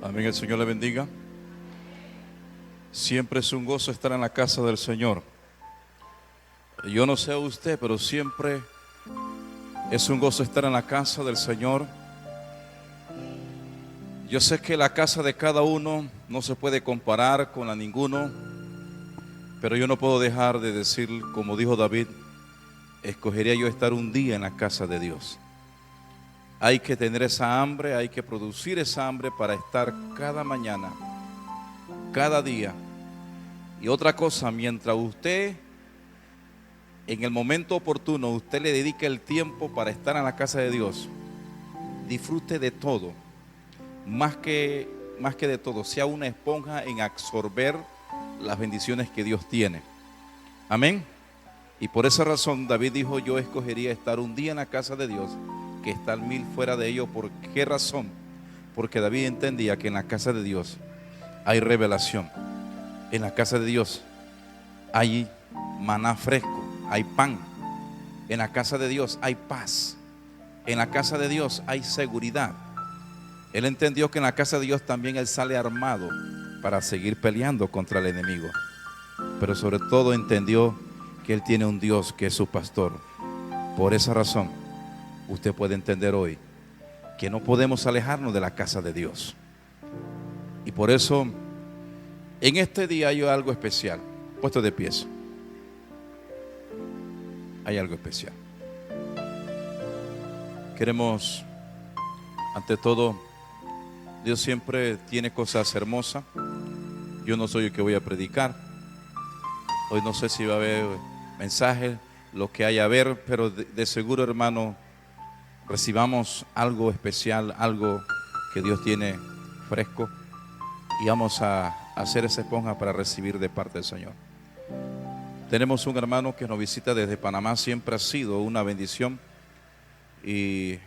Amén, el Señor le bendiga. Siempre es un gozo estar en la casa del Señor. Yo no sé a usted, pero siempre es un gozo estar en la casa del Señor. Yo sé que la casa de cada uno no se puede comparar con la de ninguno, pero yo no puedo dejar de decir, como dijo David, escogería yo estar un día en la casa de Dios. Hay que tener esa hambre, hay que producir esa hambre para estar cada mañana, cada día. Y otra cosa, mientras usted, en el momento oportuno, usted le dedique el tiempo para estar en la casa de Dios, disfrute de todo, más que de todo, sea una esponja en absorber las bendiciones que Dios tiene. Amén. Y por esa razón David dijo, yo escogería estar un día en la casa de Dios que estar 1000 fuera de ello. ¿Por qué razón? Porque David entendía que en la casa de Dios hay revelación. En la casa de Dios hay maná fresco, hay pan. En la casa de Dios hay paz. En la casa de Dios hay seguridad. Él entendió que en la casa de Dios también él sale armado para seguir peleando contra el enemigo. Pero sobre todo entendió que él tiene un Dios que es su pastor. Por esa razón, usted puede entender hoy que no podemos alejarnos de la casa de Dios. Y por eso, en este día hay algo especial. Puesto de pies. Hay algo especial. Queremos, ante todo, Dios siempre tiene cosas hermosas. Yo no soy el que voy a predicar. Hoy no sé si va a haber mensajes, lo que haya a ver, pero de seguro, hermano, recibamos algo especial, algo que Dios tiene fresco, y vamos a hacer esa esponja para recibir de parte del Señor. Tenemos un hermano que nos visita desde Panamá, siempre ha sido una bendición y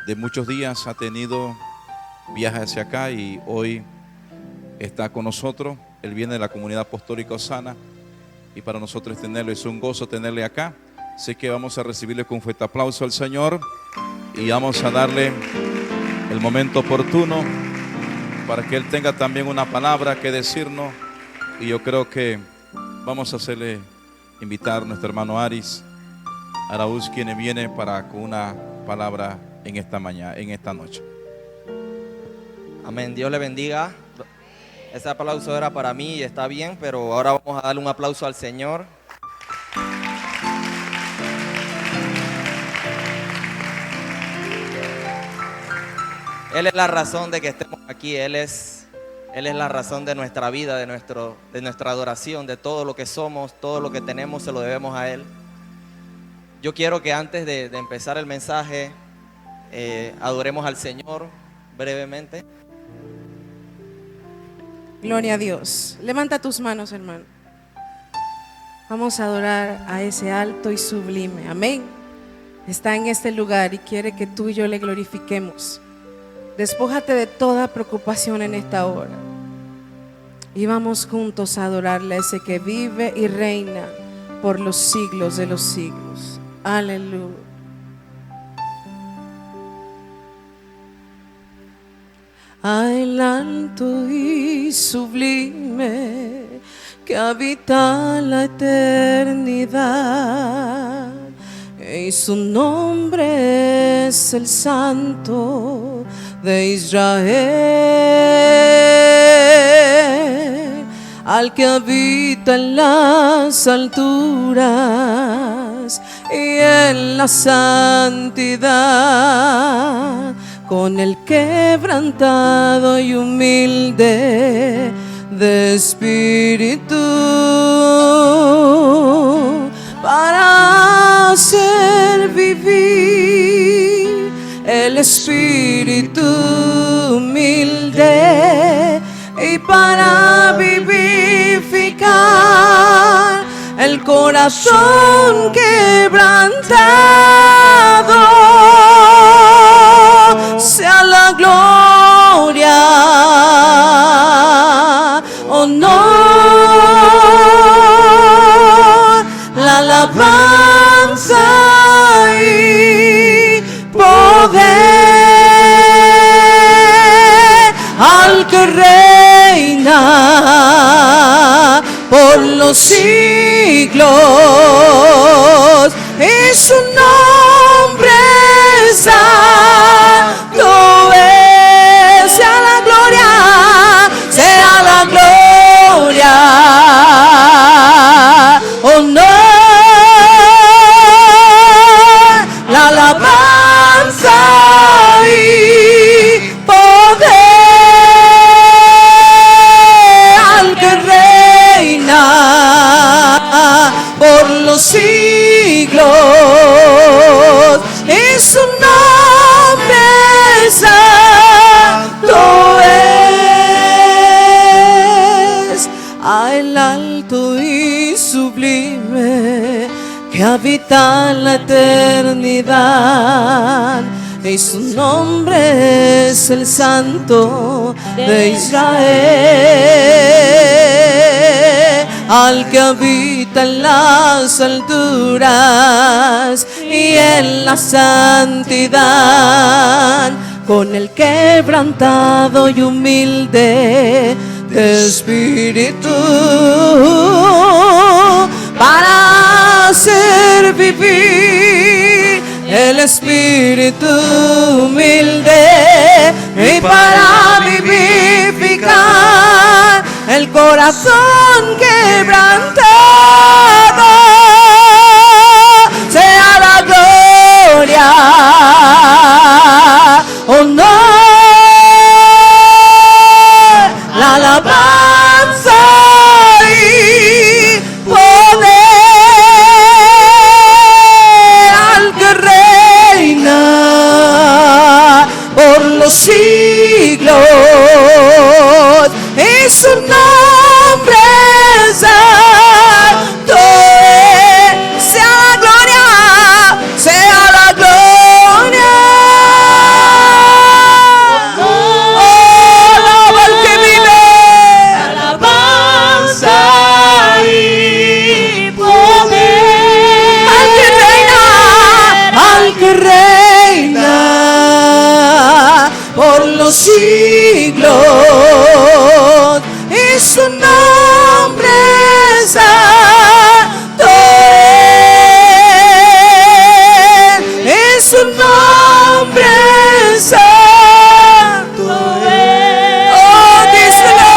de muchos días ha tenido viajes hacia acá y hoy está con nosotros. Él viene de la comunidad apostólica Osana y para nosotros tenerlo es un gozo tenerle acá. Así que vamos a recibirle con fuerte aplauso al Señor y vamos a darle el momento oportuno para que Él tenga también una palabra que decirnos. Y yo creo que vamos a hacerle invitar a nuestro hermano Aris Araúz, quien viene con una palabra en esta mañana, en esta noche. Amén, Dios le bendiga. Ese aplauso era para mí y está bien, pero ahora vamos a darle un aplauso al Señor. Él es la razón de que estemos aquí, Él es la razón de nuestra vida, de nuestra adoración, de todo lo que somos, todo lo que tenemos, se lo debemos a Él. Yo quiero que antes de empezar el mensaje, adoremos al Señor brevemente. Gloria a Dios. Levanta tus manos, hermano. Vamos a adorar a ese alto y sublime. Amén. Está en este lugar y quiere que tú y yo le glorifiquemos. Despójate de toda preocupación en esta hora y vamos juntos a adorarle a ese que vive y reina por los siglos de los siglos. Aleluya. Al alto y sublime que habita la eternidad, y su nombre es el Santo de Israel, al que habita en las alturas y en la santidad, con el quebrantado y humilde de espíritu, para hacer vivir el espíritu humilde y para vivificar el corazón quebrantado. Sea la gloria, honor, la alabanza y poder al al que reina por los siglos, y su nombre santo es. Sea la gloria, sea la gloria, honor, la alabanza y poder al que reina por los siglos, y su nombre santo es. Al alto y sublime que habita en la eternidad, y su nombre es el Santo de Israel. Al que habita en las alturas y en la santidad, con el quebrantado y humilde de espíritu, para hacer vivir el espíritu humilde y para vivificar el corazón quebrantado. Sea la gloria, honor, la alabanza y poder al que reina por los siglos, y su nombre santo es. Sea la gloria, sea la gloria, oh, alaba al que vive, alabanza y poder al que reina por los siglos, y su nombre santo es. Y su nombre santo es. Oh, díselo.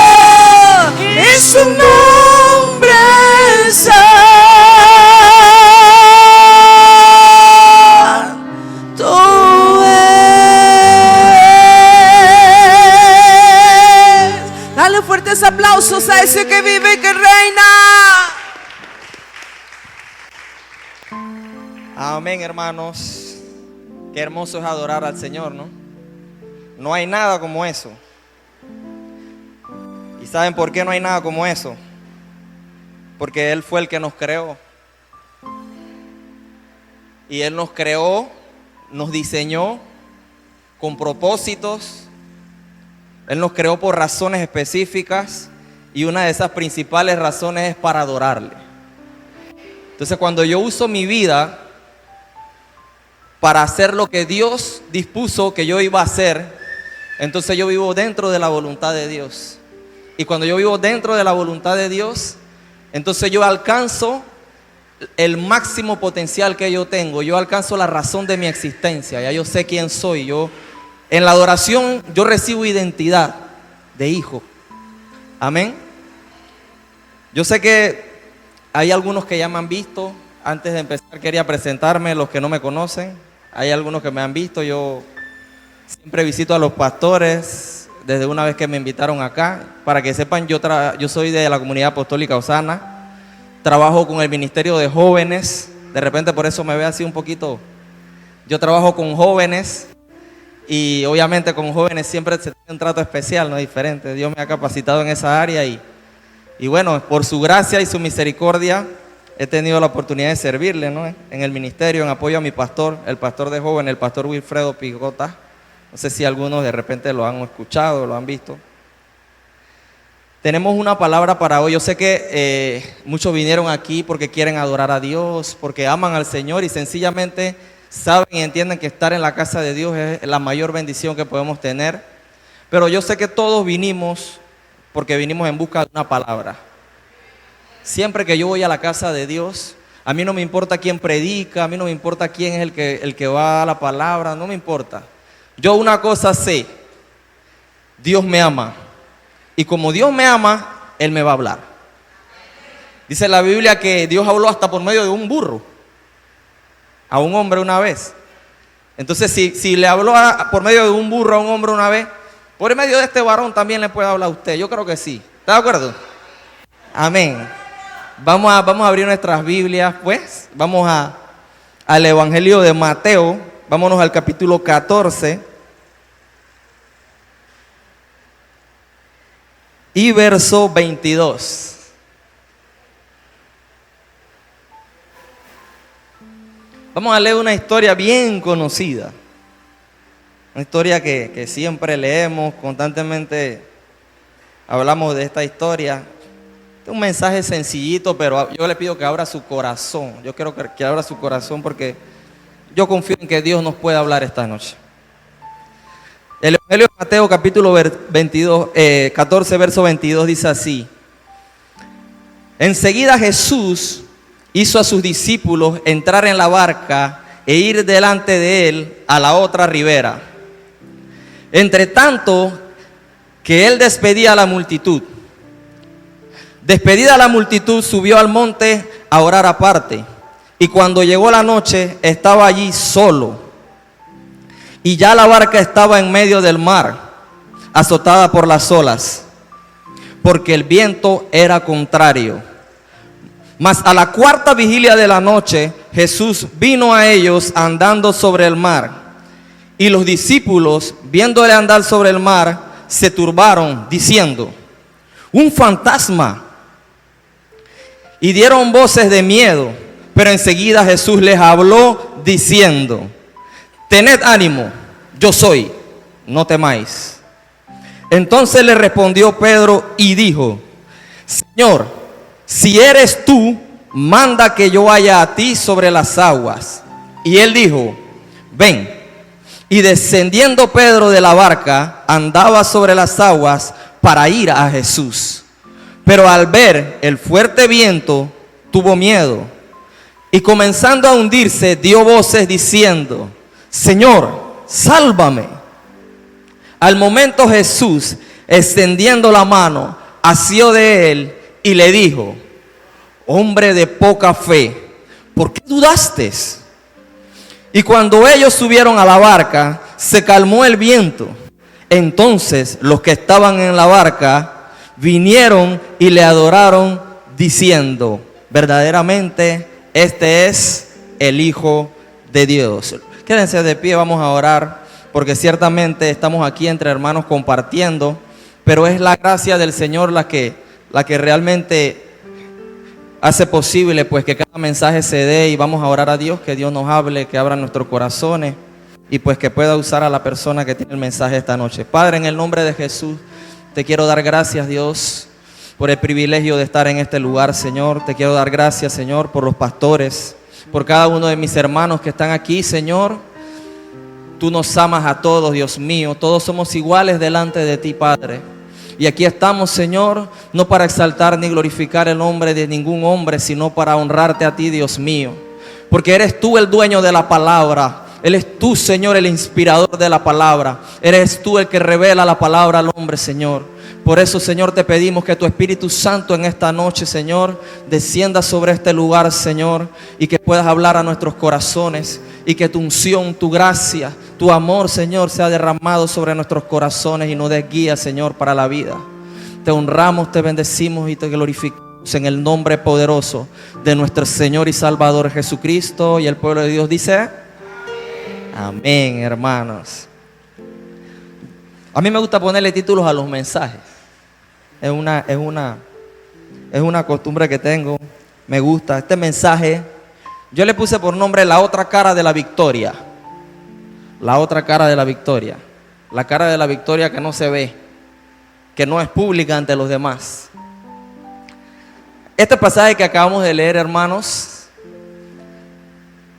Y su nombre santo es. Dale fuertes aplausos a ese que vive y que reina. Amén, hermanos. Qué hermoso es adorar al Señor, ¿no? No hay nada como eso. ¿Y saben por qué no hay nada como eso? Porque Él fue el que nos creó. Y Él nos creó, nos diseñó con propósitos. Él nos creó por razones específicas, y una de esas principales razones es para adorarle. Entonces, cuando yo uso mi vida para hacer lo que Dios dispuso que yo iba a hacer, entonces yo vivo dentro de la voluntad de Dios. Y cuando yo vivo dentro de la voluntad de Dios, entonces yo alcanzo el máximo potencial que yo tengo. Yo alcanzo la razón de mi existencia. Ya yo sé quién soy. Yo, en la adoración, yo recibo identidad de hijo. Amén. Yo sé que hay algunos que ya me han visto. Antes de empezar quería presentarme, los que no me conocen. Hay algunos que me han visto. Yo siempre visito a los pastores desde una vez que me invitaron acá. Para que sepan, yo soy de la Comunidad Apostólica Osana. Trabajo con el Ministerio de Jóvenes. De repente por eso me ve así un poquito. Yo trabajo con jóvenes. Y obviamente con jóvenes siempre se tiene un trato especial, no diferente. Dios me ha capacitado en esa área y bueno, por su gracia y su misericordia he tenido la oportunidad de servirle, ¿no? En el ministerio, en apoyo a mi pastor, el pastor de jóvenes, el pastor Wilfredo Pigota. No sé si algunos de repente lo han escuchado, lo han visto. Tenemos una palabra para hoy. Yo sé que muchos vinieron aquí porque quieren adorar a Dios, porque aman al Señor y sencillamente saben y entienden que estar en la casa de Dios es la mayor bendición que podemos tener. Pero yo sé que todos vinimos porque vinimos en busca de una palabra. Siempre que yo voy a la casa de Dios, a mí no me importa quién predica, a mí no me importa quién es el que va a la palabra, no me importa. Yo una cosa sé, Dios me ama. Y como Dios me ama, Él me va a hablar. Dice la Biblia que Dios habló hasta por medio de un burro a un hombre una vez. Entonces, si le habló por medio de un burro a un hombre una vez, por medio de este varón también le puede hablar a usted. Yo creo que sí. ¿Está de acuerdo? Amén. Vamos a abrir nuestras Biblias, pues. Vamos al Evangelio de Mateo. Vámonos al capítulo 14. Y verso 22. Vamos a leer una historia bien conocida. Una historia que siempre leemos, constantemente hablamos de esta historia. Es un mensaje sencillito, pero yo le pido que abra su corazón. Yo quiero que abra su corazón porque yo confío en que Dios nos puede hablar esta noche. El Evangelio de Mateo capítulo 14, verso 22 dice así. Enseguida Jesús hizo a sus discípulos entrar en la barca e ir delante de él a la otra ribera. Entre tanto que él despedía a la multitud. Despedida la multitud, subió al monte a orar aparte. Y cuando llegó la noche, estaba allí solo. Y ya la barca estaba en medio del mar, azotada por las olas, porque el viento era contrario. Mas a la cuarta vigilia de la noche, Jesús vino a ellos andando sobre el mar. Y los discípulos, viéndole andar sobre el mar, se turbaron, diciendo: ¡un fantasma! Y dieron voces de miedo, pero enseguida Jesús les habló diciendo: tened ánimo, yo soy, no temáis. Entonces le respondió Pedro y dijo: Señor, si eres tú, manda que yo vaya a ti sobre las aguas. Y él dijo: ven. Y descendiendo Pedro de la barca, andaba sobre las aguas para ir a Jesús. Pero al ver el fuerte viento, tuvo miedo. Y comenzando a hundirse, dio voces diciendo: Señor, sálvame. Al momento Jesús, extendiendo la mano, asió de él y le dijo: hombre de poca fe, ¿por qué dudaste? Y cuando ellos subieron a la barca, se calmó el viento. Entonces los que estaban en la barca vinieron y le adoraron, diciendo: verdaderamente este es el Hijo de Dios. Quédense de pie, vamos a orar, porque ciertamente estamos aquí entre hermanos compartiendo, pero es la gracia del Señor la que realmente hace posible pues que cada mensaje se dé. Y vamos a orar a Dios, que Dios nos hable, que abra nuestros corazones y pues que pueda usar a la persona que tiene el mensaje esta noche. Padre, en el nombre de Jesús, te quiero dar gracias, Dios, por el privilegio de estar en este lugar, Señor. Te quiero dar gracias, Señor, por los pastores, por cada uno de mis hermanos que están aquí, Señor. Tú nos amas a todos, Dios mío. Todos somos iguales delante de ti, Padre. Y aquí estamos, Señor, no para exaltar ni glorificar el nombre de ningún hombre, sino para honrarte a ti, Dios mío. Porque eres tú el dueño de la palabra. Eres tú, Señor, el inspirador de la palabra. Eres tú el que revela la palabra al hombre, Señor. Por eso, Señor, te pedimos que tu Espíritu Santo en esta noche, Señor, descienda sobre este lugar, Señor, y que puedas hablar a nuestros corazones, y que tu unción, tu gracia, tu amor, Señor, sea derramado sobre nuestros corazones y nos des guía, Señor, para la vida. Te honramos, te bendecimos y te glorificamos en el nombre poderoso de nuestro Señor y Salvador Jesucristo. Y el pueblo de Dios dice: amén, hermanos. A mí me gusta ponerle títulos a los mensajes. Es una costumbre que tengo. Me gusta. Este mensaje yo le puse por nombre La otra cara de la victoria. La otra cara de la victoria. La cara de la victoria que no se ve, que no es pública ante los demás. Este pasaje que acabamos de leer, hermanos,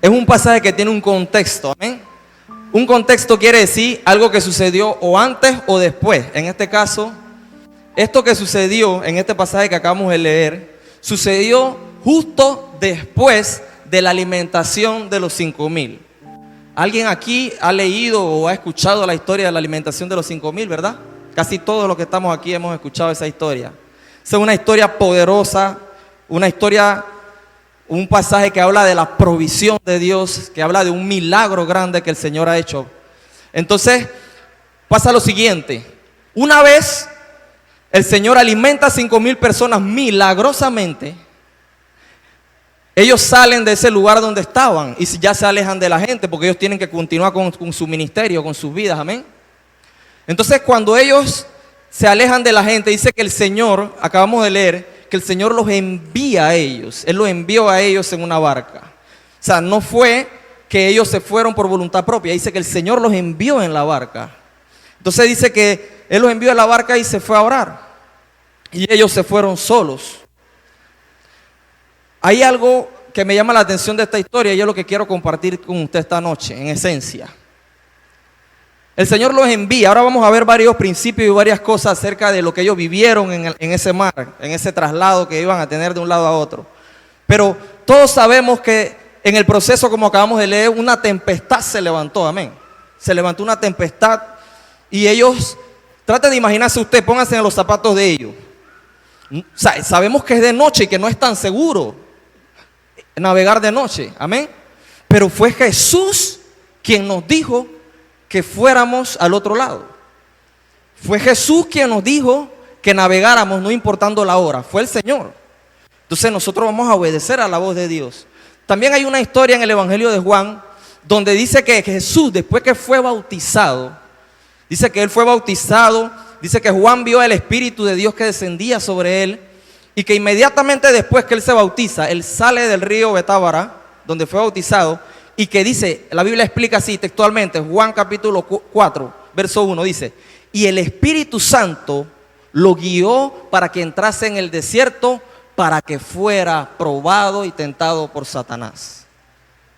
es un pasaje que tiene un contexto, amén. Un contexto quiere decir algo que sucedió o antes o después. En este caso, esto que sucedió en este pasaje que acabamos de leer, sucedió justo después de la alimentación de los 5,000. ¿Alguien aquí ha leído o ha escuchado la historia de la alimentación de los 5,000, verdad? Casi todos los que estamos aquí hemos escuchado esa historia. Es una historia poderosa, una historia, un pasaje que habla de la provisión de Dios, que habla de un milagro grande que el Señor ha hecho. Entonces, pasa lo siguiente. Una vez el Señor alimenta a 5,000 personas milagrosamente, ellos salen de ese lugar donde estaban y ya se alejan de la gente porque ellos tienen que continuar con su ministerio, con sus vidas, amén. Entonces, cuando ellos se alejan de la gente, dice que el Señor, acabamos de leer, que el Señor los envía a ellos. Él los envió a ellos en una barca. O sea, no fue que ellos se fueron por voluntad propia. Dice que el Señor los envió en la barca. Entonces dice que Él los envió a la barca y se fue a orar. Y ellos se fueron solos. Hay algo que me llama la atención de esta historia y es lo que quiero compartir con usted esta noche, en esencia. El Señor los envía. Ahora vamos a ver varios principios y varias cosas acerca de lo que ellos vivieron en ese mar, en ese traslado que iban a tener de un lado a otro. Pero todos sabemos que en el proceso, como acabamos de leer, una tempestad se levantó, amén. Se levantó una tempestad y ellos, trate de imaginarse usted, pónganse en los zapatos de ellos. Sabemos que es de noche y que no es tan seguro navegar de noche, amén. Pero fue Jesús quien nos dijo que fuéramos al otro lado. Fue Jesús quien nos dijo que navegáramos no importando la hora. Fue el Señor. Entonces nosotros vamos a obedecer a la voz de Dios. También hay una historia en el Evangelio de Juan donde dice que Jesús, después que fue bautizado, dice que Él fue bautizado, dice que Juan vio el Espíritu de Dios que descendía sobre Él y que inmediatamente después que Él se bautiza, Él sale del río Betábara, donde fue bautizado, y que dice, la Biblia explica así textualmente, Juan capítulo 4, verso 1, dice, y el Espíritu Santo lo guió para que entrase en el desierto para que fuera probado y tentado por Satanás.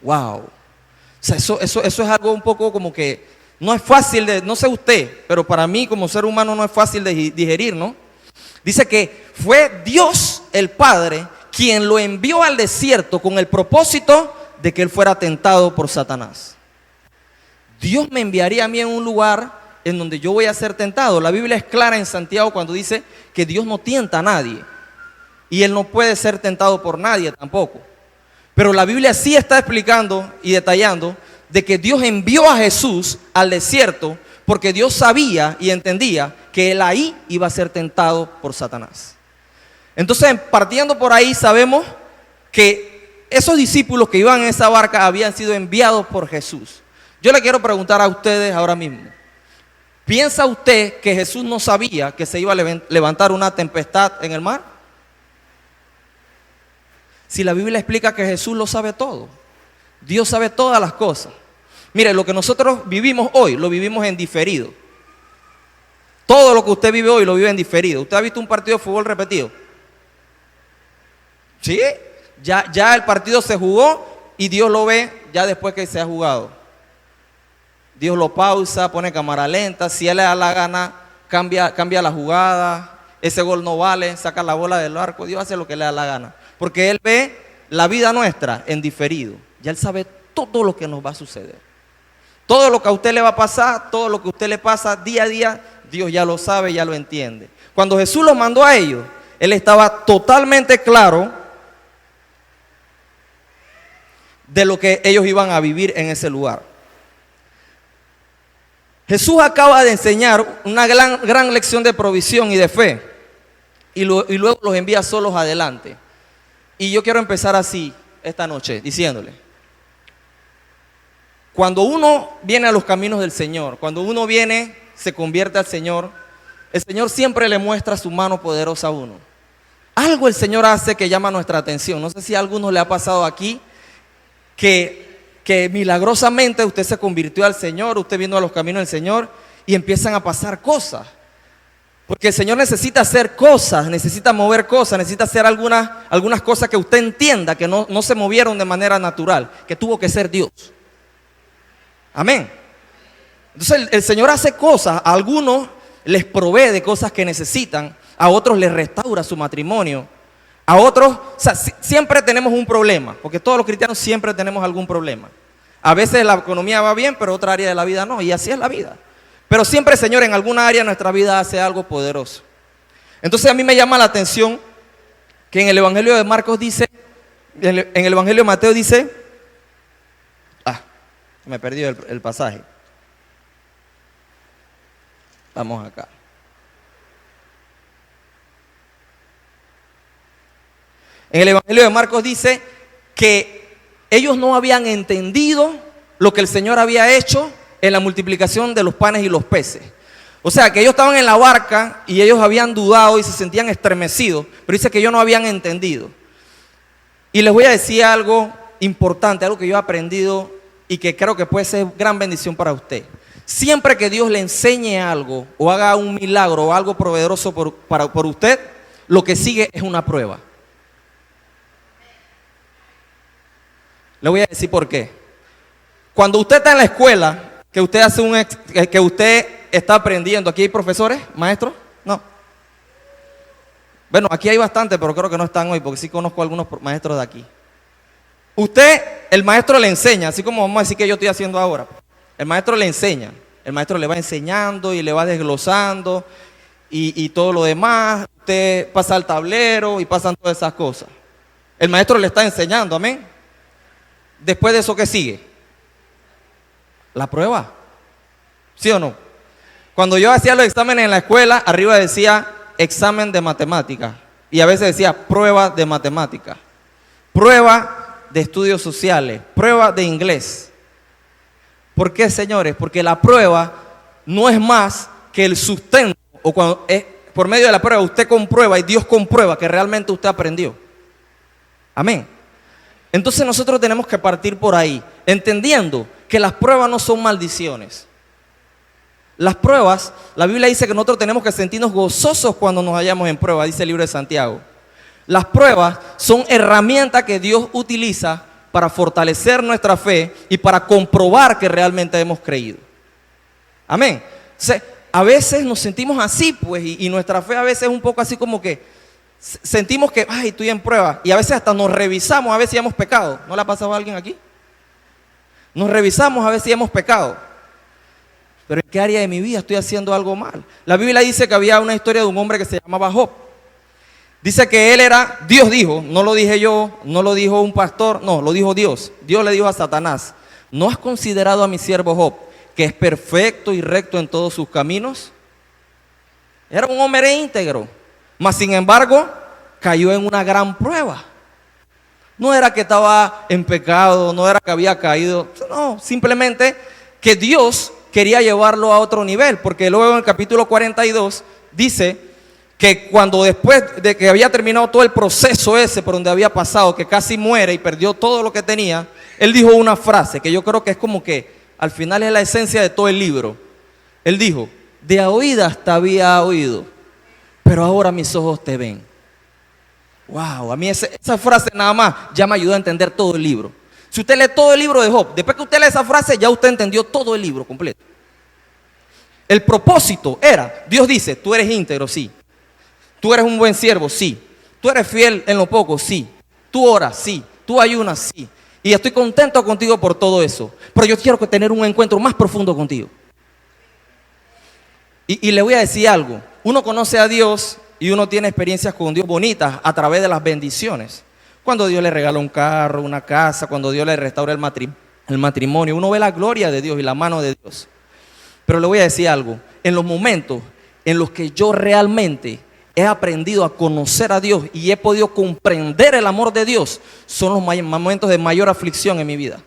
Wow. O sea, eso es algo un poco como que no es fácil de, no sé usted, pero para mí como ser humano no es fácil de digerir, ¿no? Dice que fue Dios el Padre quien lo envió al desierto con el propósito de que él fuera tentado por Satanás. Dios me enviaría a mí en un lugar en donde yo voy a ser tentado. La Biblia es clara en Santiago cuando dice que Dios no tienta a nadie y Él no puede ser tentado por nadie tampoco. Pero la Biblia sí está explicando y detallando de que Dios envió a Jesús al desierto porque Dios sabía y entendía que Él ahí iba a ser tentado por Satanás. Entonces, partiendo por ahí, sabemos que esos discípulos que iban en esa barca habían sido enviados por Jesús. Yo le quiero preguntar a ustedes ahora mismo, ¿piensa usted que Jesús no sabía que se iba a levantar una tempestad en el mar? Si la Biblia explica que Jesús lo sabe todo, Dios sabe todas las cosas. Mire, lo que nosotros vivimos hoy, lo vivimos en diferido. Todo lo que usted vive hoy lo vive en diferido. ¿Usted ha visto un partido de fútbol repetido? ¿Sí? Ya el partido se jugó y Dios lo ve ya después que se ha jugado. Dios lo pausa, pone cámara lenta, si Él le da la gana, cambia la jugada, ese gol no vale, saca la bola del arco, Dios hace lo que le da la gana. Porque Él ve la vida nuestra en diferido, ya Él sabe todo lo que nos va a suceder. Todo lo que a usted le va a pasar, todo lo que a usted le pasa día a día, Dios ya lo sabe, ya lo entiende. Cuando Jesús los mandó a ellos, Él estaba totalmente claro de lo que ellos iban a vivir en ese lugar. Jesús acaba de enseñar una gran lección de provisión y de fe y luego los envía solos adelante. Y yo quiero empezar así esta noche diciéndole, cuando uno viene a los caminos del Señor, cuando uno viene, se convierte al Señor, el Señor siempre le muestra su mano poderosa a uno. Algo el Señor hace que llama nuestra atención. No sé si a algunos le ha pasado aquí que milagrosamente usted se convirtió al Señor, usted vino a los caminos del Señor y empiezan a pasar cosas. Porque el Señor necesita hacer cosas, necesita mover cosas, necesita hacer algunas cosas que usted entienda que no se movieron de manera natural, que tuvo que ser Dios. Amén. Entonces el Señor hace cosas, a algunos les provee de cosas que necesitan, a otros les restaura su matrimonio, a otros, o sea, siempre tenemos un problema, porque todos los cristianos siempre tenemos algún problema. A veces la economía va bien, pero otra área de la vida no, y así es la vida. Pero siempre el Señor en alguna área de nuestra vida hace algo poderoso. Entonces a mí me llama la atención que en el Evangelio de Marcos dice, en el Evangelio de Mateo dice, me perdí el pasaje. Vamos acá. En el Evangelio de Marcos dice que ellos no habían entendido lo que el Señor había hecho en la multiplicación de los panes y los peces. O sea, que ellos estaban en la barca y ellos habían dudado y se sentían estremecidos, pero dice que ellos no habían entendido. Y les voy a decir algo importante, algo que yo he aprendido y que creo que puede ser gran bendición para usted. Siempre que Dios le enseñe algo o haga un milagro o algo proveedoroso por usted, lo que sigue es una prueba. Le voy a decir por qué. Cuando usted está en la escuela, que usted hace que usted está aprendiendo, ¿aquí hay profesores, maestros? No. Bueno, aquí hay bastante, pero creo que no están hoy, porque sí conozco a algunos maestros de aquí. El maestro le enseña, así como vamos a decir que yo estoy haciendo ahora. El maestro le enseña, el maestro le va enseñando y le va desglosando y todo lo demás. Usted pasa al tablero y pasan todas esas cosas. El maestro le está enseñando, amén. Después de eso, ¿qué sigue? La prueba. ¿Sí o no? Cuando yo hacía los exámenes en la escuela, arriba decía examen de matemática. Y a veces decía prueba de matemática. Prueba de estudios sociales. Prueba de inglés. ¿Por qué, señores? Porque la prueba no es más que el sustento. O cuando por medio de la prueba usted comprueba y Dios comprueba que realmente usted aprendió. Amén. Entonces nosotros tenemos que partir por ahí, entendiendo que las pruebas no son maldiciones. Las pruebas, la Biblia dice que nosotros tenemos que sentirnos gozosos cuando nos hallamos en prueba, dice el libro de Santiago. Las pruebas son herramientas que Dios utiliza para fortalecer nuestra fe y para comprobar que realmente hemos creído. Amén. Entonces, a veces nos sentimos así, pues, y nuestra fe a veces es un poco así como que sentimos que, ay, estoy en prueba. Y a veces hasta nos revisamos a ver si hemos pecado. ¿No le ha pasado a alguien aquí? Nos revisamos a ver si hemos pecado. Pero ¿en qué área de mi vida estoy haciendo algo mal? La Biblia dice que había una historia de un hombre que se llamaba Job. Dice que él era, Dios dijo, no lo dije yo, no lo dijo un pastor, no, lo dijo Dios. Dios le dijo a Satanás, ¿no has considerado a mi siervo Job, que es perfecto y recto en todos sus caminos? Era un hombre íntegro. Mas sin embargo, cayó en una gran prueba. No era que estaba en pecado, no era que había caído, no, simplemente que Dios quería llevarlo a otro nivel, porque luego en el capítulo 42 dice que cuando después de que había terminado todo el proceso ese por donde había pasado, que casi muere y perdió todo lo que tenía, él dijo una frase que yo creo que es como que al final es la esencia de todo el libro. Él dijo, de oídas te había oído, pero ahora mis ojos te ven. Wow, a mí esa frase nada más ya me ayudó a entender todo el libro. Si usted lee todo el libro de Job, después que usted lee esa frase, ya usted entendió todo el libro completo. El propósito era, Dios dice, tú eres íntegro, sí. Tú eres un buen siervo, sí. Tú eres fiel en lo poco, sí. Tú oras, sí. Tú ayunas, sí. Y estoy contento contigo por todo eso. Pero yo quiero tener un encuentro más profundo contigo. Y le voy a decir algo. Uno conoce a Dios y uno tiene experiencias con Dios bonitas a través de las bendiciones. Cuando Dios le regala un carro, una casa, cuando Dios le restaura el matrimonio, uno ve la gloria de Dios y la mano de Dios. Pero le voy a decir algo. En los momentos en los que yo realmente he aprendido a conocer a Dios y he podido comprender el amor de Dios, son los momentos de mayor aflicción en mi vida.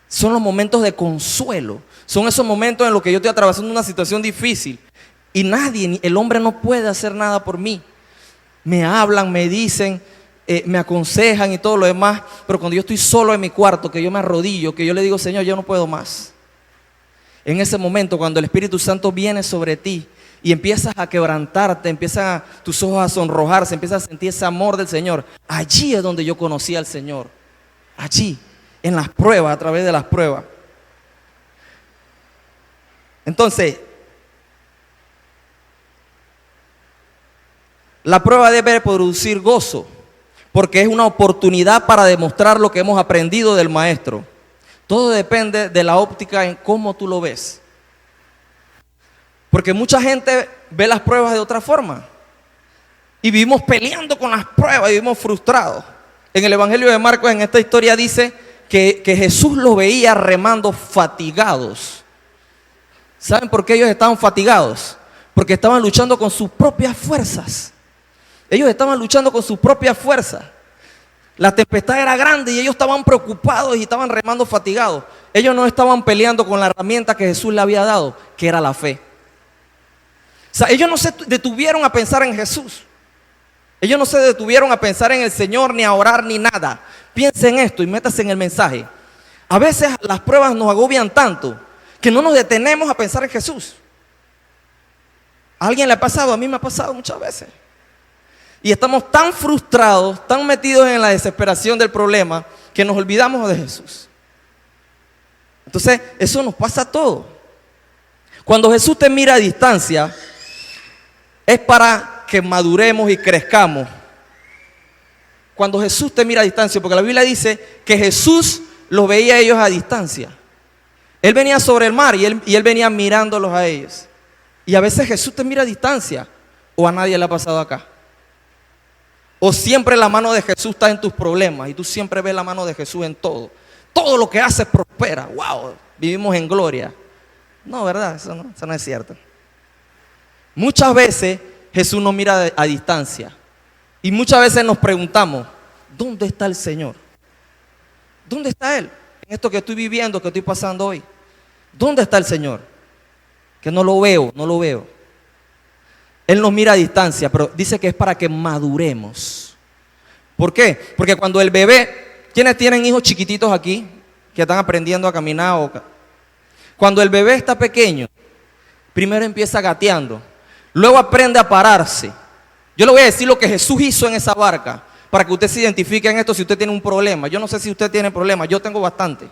Son los momentos de consuelo. Son esos momentos en los que yo estoy atravesando una situación difícil y nadie, el hombre no puede hacer nada por mí. Me hablan, me dicen, me aconsejan y todo lo demás, pero cuando yo estoy solo en mi cuarto, que yo me arrodillo, que yo le digo, Señor, yo no puedo más. En ese momento, cuando el Espíritu Santo viene sobre ti y empiezas a quebrantarte, empiezan tus ojos a sonrojarse, empiezas a sentir ese amor del Señor, allí es donde yo conocí al Señor. Allí. en las pruebas, a través de las pruebas. Entonces, la prueba debe producir gozo, porque es una oportunidad para demostrar lo que hemos aprendido del maestro. Todo depende de la óptica en cómo tú lo ves. Porque mucha gente ve las pruebas de otra forma. Y vivimos peleando con las pruebas, y vivimos frustrados. En el Evangelio de Marcos, en esta historia dice que Jesús los veía remando fatigados. ¿Saben por qué ellos estaban fatigados? Porque estaban luchando con sus propias fuerzas. Ellos estaban luchando con sus propias fuerzas. La tempestad era grande y ellos estaban preocupados y estaban remando fatigados. Ellos no estaban peleando con la herramienta que Jesús le había dado, que era la fe. O sea, ellos no se detuvieron a pensar en Jesús. Ellos no se detuvieron a pensar en el Señor, ni a orar, ni nada. Piensen en esto y métase en el mensaje. A veces las pruebas nos agobian tanto que no nos detenemos a pensar en Jesús. ¿A alguien le ha pasado? A mí me ha pasado muchas veces. Y estamos tan frustrados, tan metidos en la desesperación del problema, que nos olvidamos de Jesús. Entonces, eso nos pasa a todos. Cuando Jesús te mira a distancia, es para que maduremos y crezcamos. Cuando Jesús te mira a distancia, porque la Biblia dice que Jesús los veía a ellos a distancia. Él venía sobre el mar y él venía mirándolos a ellos. Y a veces Jesús te mira a distancia, o a nadie le ha pasado acá. O siempre la mano de Jesús está en tus problemas y tú siempre ves la mano de Jesús en todo. Todo lo que haces prospera. ¡Wow! Vivimos en gloria. No, ¿verdad? Eso no es cierto. Muchas veces Jesús nos mira a distancia. Y muchas veces nos preguntamos, ¿dónde está el Señor? ¿Dónde está Él? En esto que estoy viviendo, que estoy pasando hoy. ¿Dónde está el Señor? Que no lo veo, no lo veo. Él nos mira a distancia, pero dice que es para que maduremos. ¿Por qué? Porque cuando el bebé, ¿quiénes tienen hijos chiquititos aquí que están aprendiendo a caminar? Cuando el bebé está pequeño, primero empieza gateando, luego aprende a pararse. Yo le voy a decir lo que Jesús hizo en esa barca, para que usted se identifique en esto si usted tiene un problema. Yo no sé si usted tiene problemas, yo tengo bastante.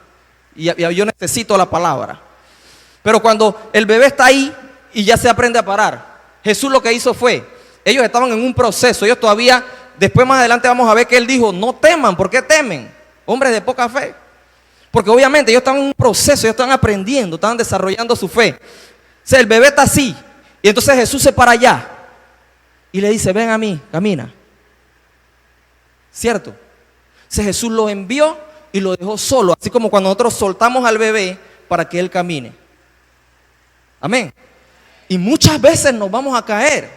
Y yo necesito la palabra. Pero cuando el bebé está ahí y ya se aprende a parar, Jesús lo que hizo fue, ellos estaban en un proceso, ellos todavía, después más adelante vamos a ver que Él dijo, no teman. ¿Por qué temen? Hombres de poca fe. Porque obviamente ellos estaban en un proceso, ellos estaban aprendiendo, estaban desarrollando su fe. O sea, el bebé está así, y entonces Jesús se para allá y le dice, ven a mí, camina. ¿Cierto? Entonces Jesús lo envió y lo dejó solo, así como cuando nosotros soltamos al bebé para que él camine. Amén. Y muchas veces nos vamos a caer.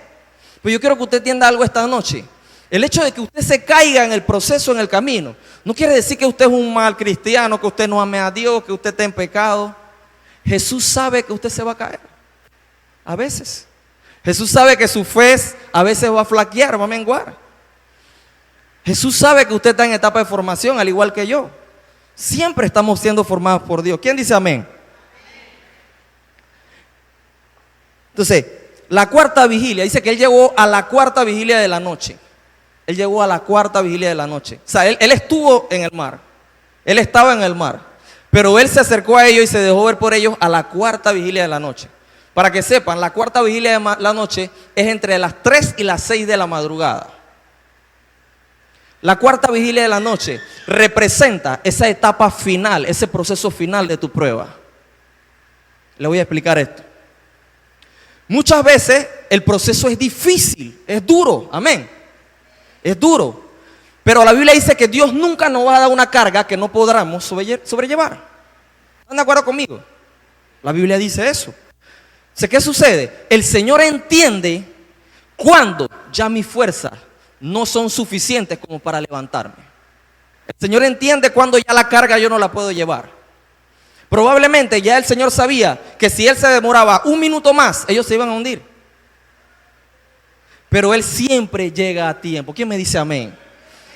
Pues yo quiero que usted entienda algo esta noche. El hecho de que usted se caiga en el proceso, en el camino, no quiere decir que usted es un mal cristiano, que usted no ame a Dios, que usted esté en pecado. Jesús sabe que usted se va a caer. A veces. Jesús sabe que su fe a veces va a flaquear, va a menguar. Jesús sabe que usted está en etapa de formación, al igual que yo. Siempre estamos siendo formados por Dios. ¿Quién dice amén? Entonces, la cuarta vigilia, dice que Él llegó a la cuarta vigilia de la noche. Él llegó a la cuarta vigilia de la noche. O sea, él estuvo en el mar. Él estaba en el mar. Pero Él se acercó a ellos y se dejó ver por ellos a la cuarta vigilia de la noche. Para que sepan, la cuarta vigilia de la noche es entre las 3 y las 6 de la madrugada. La cuarta vigilia de la noche representa esa etapa final, ese proceso final de tu prueba. Le voy a explicar esto. Muchas veces el proceso es difícil, es duro, amén. Es duro. Pero la Biblia dice que Dios nunca nos va a dar una carga que no podamos sobrellevar. ¿Están de acuerdo conmigo? La Biblia dice eso. ¿Qué sucede? El Señor entiende cuando ya mis fuerzas no son suficientes como para levantarme. El Señor entiende cuando ya la carga yo no la puedo llevar. Probablemente ya el Señor sabía que si Él se demoraba un minuto más, ellos se iban a hundir. Pero Él siempre llega a tiempo. ¿Quién me dice amén?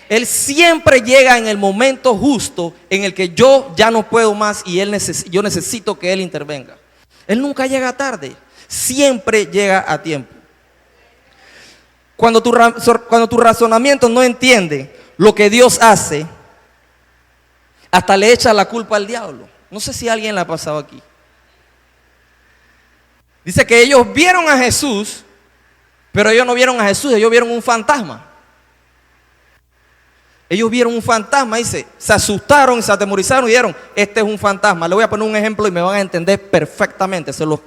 Él siempre llega en el momento justo en el que yo ya no puedo más y yo necesito que Él intervenga. Él nunca llega tarde, siempre llega a tiempo. Cuando tu razonamiento no entiende lo que Dios hace, hasta le echa la culpa al diablo. No sé si a alguien le ha pasado aquí. Dice que ellos vieron a Jesús, pero ellos no vieron a Jesús, ellos vieron un fantasma. Ellos vieron un fantasma, dice, se asustaron, se atemorizaron y dijeron, este es un fantasma. Le voy a poner un ejemplo y me van a entender perfectamente, se los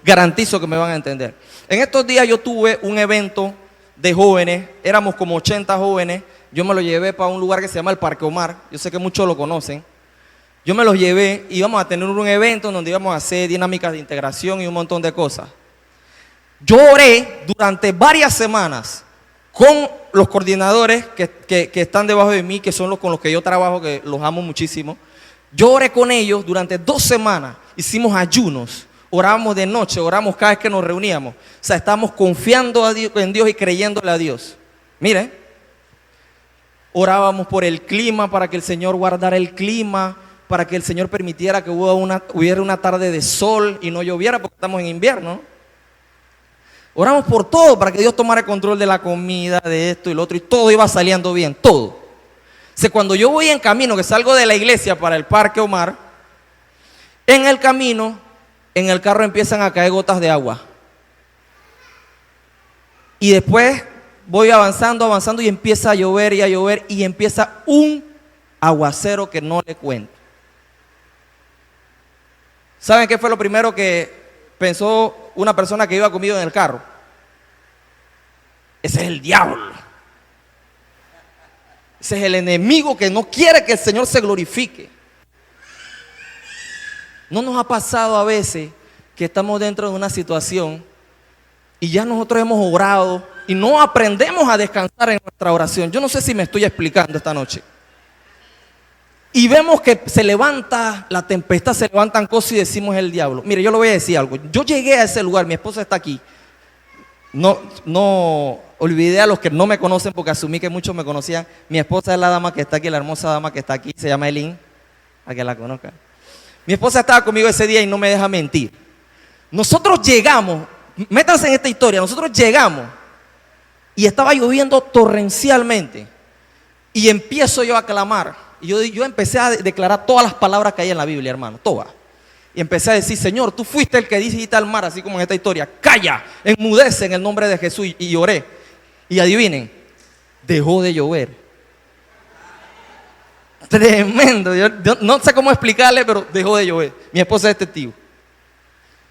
garantizo que me van a entender. En estos días yo tuve un evento de jóvenes, éramos como 80 jóvenes, yo me lo llevé para un lugar que se llama el Parque Omar, yo sé que muchos lo conocen. Yo me los llevé y íbamos a tener un evento donde íbamos a hacer dinámicas de integración y un montón de cosas. Yo oré durante varias semanas con los coordinadores que están debajo de mí, que son los con los que yo trabajo, que los amo muchísimo. Yo oré con ellos durante 2 semanas, hicimos ayunos, orábamos de noche, oramos cada vez que nos reuníamos. O sea, estábamos confiando en Dios y creyéndole a Dios. Miren, orábamos por el clima, para que el Señor guardara el clima, para que el Señor permitiera que hubiera una tarde de sol y no lloviera porque estamos en invierno. Oramos por todo, para que Dios tomara el control de la comida, de esto y lo otro, y todo iba saliendo bien, todo. O sea, cuando yo voy en camino, que salgo de la iglesia para el Parque Omar, en el camino, en el carro empiezan a caer gotas de agua. Y después voy avanzando y empieza a llover y empieza un aguacero que no le cuento. ¿Saben qué fue lo primero que pensó una persona que iba conmigo en el carro? Ese es el diablo. Ese es el enemigo que no quiere que el Señor se glorifique. ¿No nos ha pasado a veces que estamos dentro de una situación y ya nosotros hemos orado y no aprendemos a descansar en nuestra oración? Yo no sé si me estoy explicando esta noche. Y vemos que se levanta la tempestad, se levantan cosas y decimos el diablo. Mire, yo le voy a decir algo. Yo llegué a ese lugar, mi esposa está aquí. No olvidé a los que no me conocen porque asumí que muchos me conocían. Mi esposa es la dama que está aquí, la hermosa dama que está aquí, se llama Elin, a que la conozcan. Mi esposa estaba conmigo ese día y no me deja mentir. Nosotros llegamos, métanse en esta historia, nosotros llegamos y estaba lloviendo torrencialmente y empiezo yo a clamar. Y yo empecé a declarar todas las palabras que hay en la Biblia, hermano, todas. Y empecé a decir, Señor, tú fuiste el que dijiste al mar, así como en esta historia, calla, enmudece en el nombre de Jesús. Y lloré. Y adivinen, dejó de llover. Tremendo. Yo no sé cómo explicarle, pero dejó de llover. Mi esposa es testigo.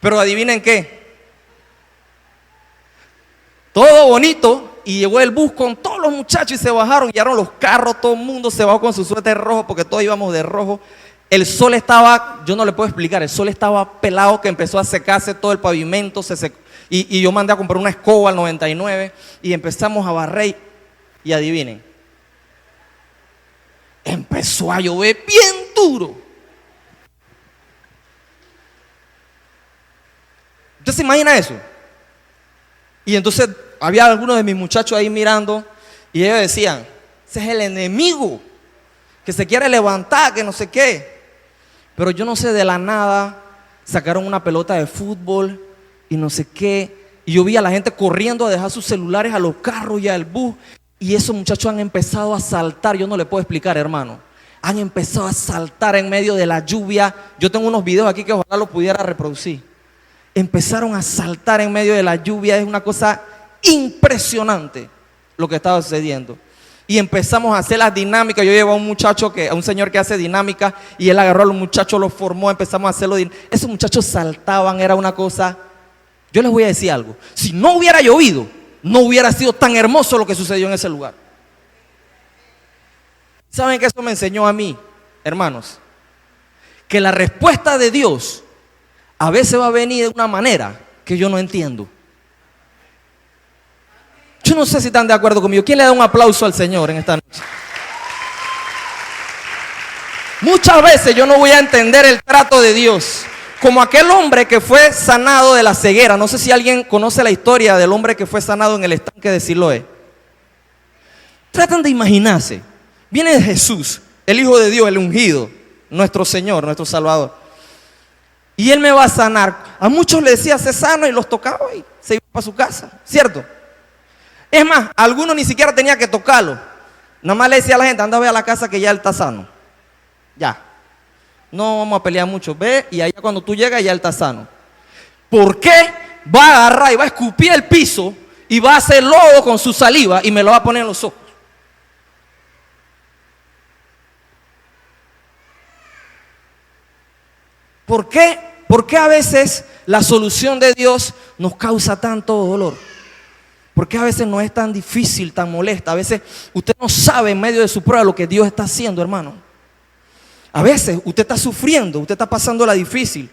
Pero adivinen qué. Todo bonito. Y llegó el bus con todos los muchachos y se bajaron, llegaron los carros, todo el mundo se bajó con su suéter rojo porque todos íbamos de rojo. El sol estaba, yo no le puedo explicar, el sol estaba pelado que empezó a secarse todo el pavimento, se secó. Y yo mandé a comprar una escoba al 99 y empezamos a barrer y adivinen, empezó a llover bien duro. ¿Usted se imagina eso? Y entonces había algunos de mis muchachos ahí mirando y ellos decían, ese es el enemigo que se quiere levantar, que no sé qué. Pero yo no sé, de la nada sacaron una pelota de fútbol y no sé qué. Y yo vi a la gente corriendo a dejar sus celulares a los carros y al bus. Y esos muchachos han empezado a saltar, yo no le puedo explicar, hermano. Han empezado a saltar en medio de la lluvia. Yo tengo unos videos aquí que ojalá los pudiera reproducir. Empezaron a saltar en medio de la lluvia, es una cosa impresionante lo que estaba sucediendo. Y empezamos a hacer las dinámicas. Yo llevo a un señor que hace dinámica y él agarró a los muchachos, los formó, empezamos a hacerlo. Esos muchachos saltaban, era una cosa. Yo les voy a decir algo, si no hubiera llovido, no hubiera sido tan hermoso lo que sucedió en ese lugar. ¿Saben qué eso me enseñó a mí, hermanos? Que la respuesta de Dios a veces va a venir de una manera que yo no entiendo. Yo no sé si están de acuerdo conmigo. ¿Quién le da un aplauso al Señor en esta noche? Muchas veces yo no voy a entender el trato de Dios. Como aquel hombre que fue sanado de la ceguera. No sé si alguien conoce la historia del hombre que fue sanado en el estanque de Siloé. Tratan de imaginarse. Viene Jesús, el Hijo de Dios, el ungido, nuestro Señor, nuestro Salvador. Y Él me va a sanar. A muchos le decía, sé sano, y los tocaba y se iba para su casa, ¿cierto? Es más, a algunos ni siquiera tenía que tocarlo. Nada más le decía a la gente, anda a ver a la casa que ya él está sano. Ya. No vamos a pelear mucho. Ve, y allá cuando tú llegas, ya él está sano. ¿Por qué va a agarrar y va a escupir el piso y va a hacer lodo con su saliva y me lo va a poner en los ojos? ¿Por qué? ¿Por qué a veces la solución de Dios nos causa tanto dolor? ¿Por qué a veces no es tan difícil, tan molesta? A veces usted no sabe en medio de su prueba lo que Dios está haciendo, hermano. A veces usted está sufriendo, usted está pasando la difícil,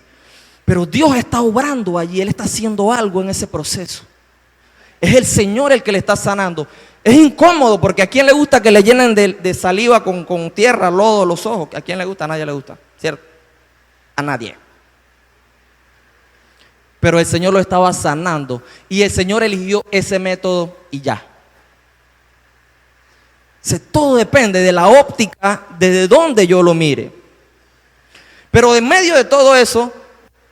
pero Dios está obrando allí, Él está haciendo algo en ese proceso. Es el Señor el que le está sanando. Es incómodo porque a quién le gusta que le llenen de saliva con tierra, lodo, los ojos. ¿A quién le gusta? A nadie le gusta, ¿cierto? A nadie. Pero el Señor lo estaba sanando y el Señor eligió ese método y ya. Todo depende de la óptica, desde donde yo lo mire. Pero en medio de todo eso,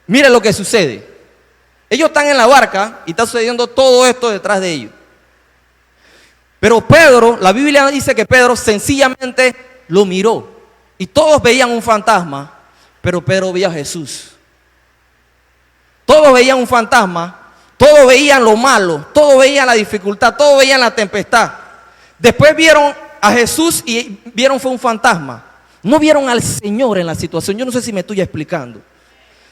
mire lo que sucede. Ellos están en la barca y está sucediendo todo esto detrás de ellos. Pero Pedro, la Biblia dice que Pedro sencillamente lo miró. Y todos veían un fantasma, pero Pedro veía a Jesús. Todos veían un fantasma, todos veían lo malo, todos veían la dificultad, todos veían la tempestad. Después vieron a Jesús y vieron fue un fantasma. No vieron al Señor en la situación. Yo no sé si me estoy explicando.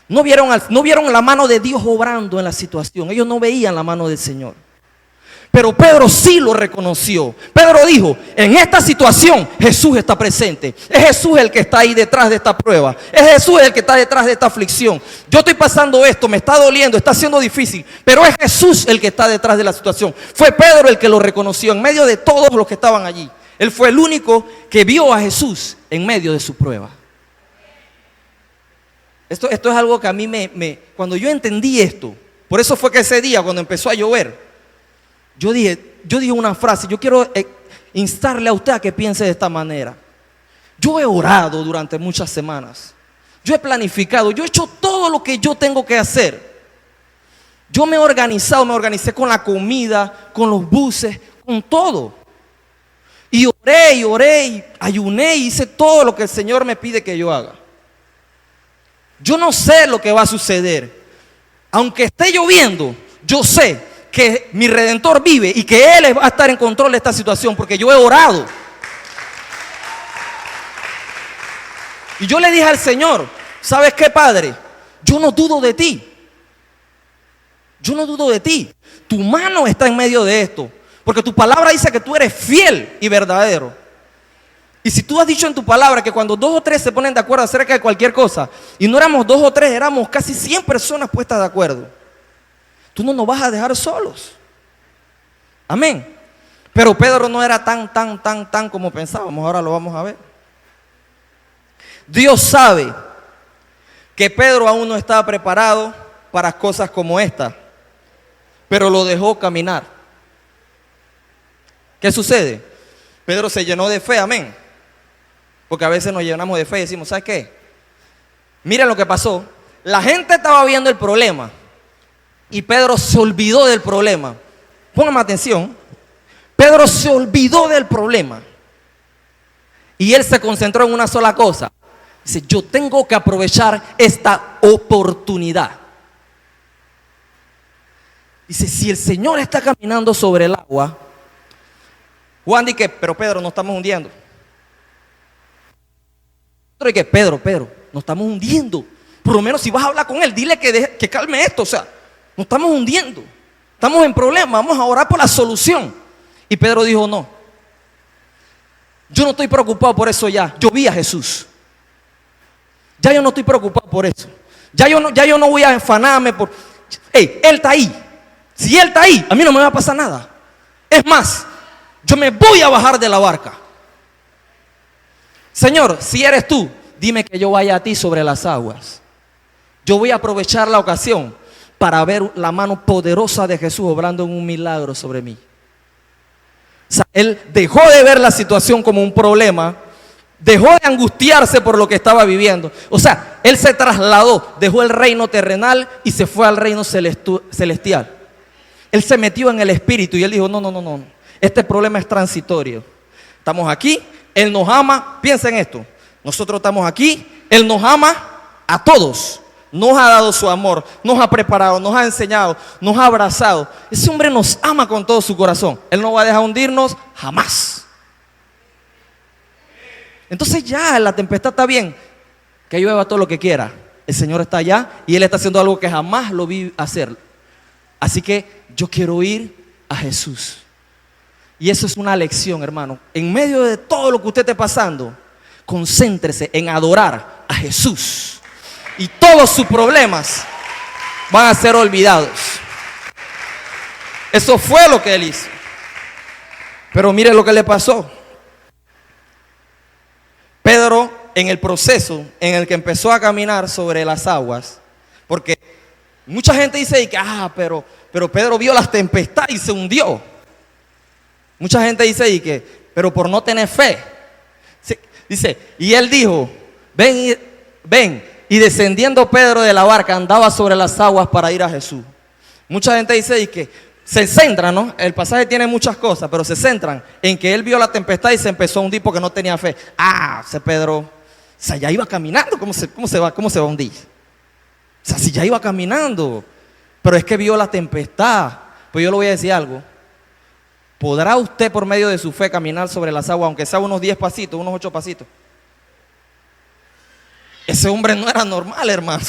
No vieron la mano de Dios obrando en la situación. Ellos no veían la mano del Señor. Pero Pedro sí lo reconoció. Pedro dijo, en esta situación Jesús está presente. Es Jesús el que está ahí detrás de esta prueba. Es Jesús el que está detrás de esta aflicción. Yo estoy pasando esto, me está doliendo, está siendo difícil. Pero es Jesús el que está detrás de la situación. Fue Pedro el que lo reconoció en medio de todos los que estaban allí. Él fue el único que vio a Jesús en medio de su prueba. Esto es algo que a mí cuando yo entendí esto, por eso fue que ese día cuando empezó a llover, yo dije una frase, yo quiero instarle a usted a que piense de esta manera. Yo he orado durante muchas semanas, yo he planificado, yo he hecho todo lo que yo tengo que hacer. Yo me he organizado, me organicé con la comida, con los buses, con todo. Y oré, y ayuné y hice todo lo que el Señor me pide que yo haga. Yo no sé lo que va a suceder. Aunque esté lloviendo, yo sé que mi Redentor vive y que Él va a estar en control de esta situación porque yo he orado. Y yo le dije al Señor, ¿sabes qué, Padre? Yo no dudo de ti. Yo no dudo de ti. Tu mano está en medio de esto. Porque tu palabra dice que tú eres fiel y verdadero. Y si tú has dicho en tu palabra que cuando 2 o 3 se ponen de acuerdo acerca de cualquier cosa, y no éramos 2 o 3, éramos casi 100 personas puestas de acuerdo, tú no nos vas a dejar solos. Amén. Pero Pedro no era tan como pensábamos. Ahora lo vamos a ver. Dios sabe que Pedro aún no estaba preparado para cosas como esta, pero lo dejó caminar. ¿Qué sucede? Pedro se llenó de fe, amén. Porque a veces nos llenamos de fe y decimos, ¿sabes qué? Miren lo que pasó. La gente estaba viendo el problema y Pedro se olvidó del problema. Pónganme atención. Pedro se olvidó del problema y él se concentró en una sola cosa. Dice, yo tengo que aprovechar esta oportunidad. Dice, si el Señor está caminando sobre el agua, Juan dice, pero Pedro, nos estamos hundiendo. Pero que Pedro, nos estamos hundiendo. Por lo menos si vas a hablar con él, dile que calme esto. O sea, nos estamos hundiendo. Estamos en problemas, vamos a orar por la solución. Y Pedro dijo, no. Yo no estoy preocupado por eso ya. Yo vi a Jesús. Ya yo no estoy preocupado por eso. Ya yo no voy a afanarme por... Él está ahí. Si Él está ahí, a mí no me va a pasar nada. Es más, yo me voy a bajar de la barca. Señor, si eres tú, dime que yo vaya a ti sobre las aguas. Yo voy a aprovechar la ocasión para ver la mano poderosa de Jesús obrando en un milagro sobre mí. O sea, él dejó de ver la situación como un problema, dejó de angustiarse por lo que estaba viviendo. O sea, él se trasladó, dejó el reino terrenal y se fue al reino celestial. Él se metió en el espíritu y él dijo, no. Este problema es transitorio. Estamos aquí, Él nos ama. Piensa en esto. Nosotros estamos aquí, Él nos ama a todos. Nos ha dado su amor, nos ha preparado, nos ha enseñado, nos ha abrazado. Ese hombre nos ama con todo su corazón. Él no va a dejar hundirnos jamás. Entonces ya la tempestad está bien, que llueva todo lo que quiera. El Señor está allá y Él está haciendo algo que jamás lo vi hacer. Así que yo quiero ir a Jesús. Y eso es una lección, hermano. En medio de todo lo que usted esté pasando, concéntrese en adorar a Jesús. Y todos sus problemas van a ser olvidados. Eso fue lo que Él hizo. Pero mire lo que le pasó. Pedro, en el proceso en el que empezó a caminar sobre las aguas, porque mucha gente dice que, pero Pedro vio las tempestades y se hundió. Mucha gente dice pero por no tener fe. Dice, y él dijo, ven, y descendiendo Pedro de la barca andaba sobre las aguas para ir a Jesús. Mucha gente dice que se centran, ¿no? El pasaje tiene muchas cosas, pero se centran en que él vio la tempestad y se empezó a hundir porque no tenía fe. Ese Pedro, o sea, ya iba caminando, ¿cómo se va a hundir? O sea, si ya iba caminando, pero es que vio la tempestad. Pues yo le voy a decir algo. ¿Podrá usted por medio de su fe caminar sobre las aguas, aunque sea unos 10 pasitos, unos 8 pasitos? Ese hombre no era normal, hermano.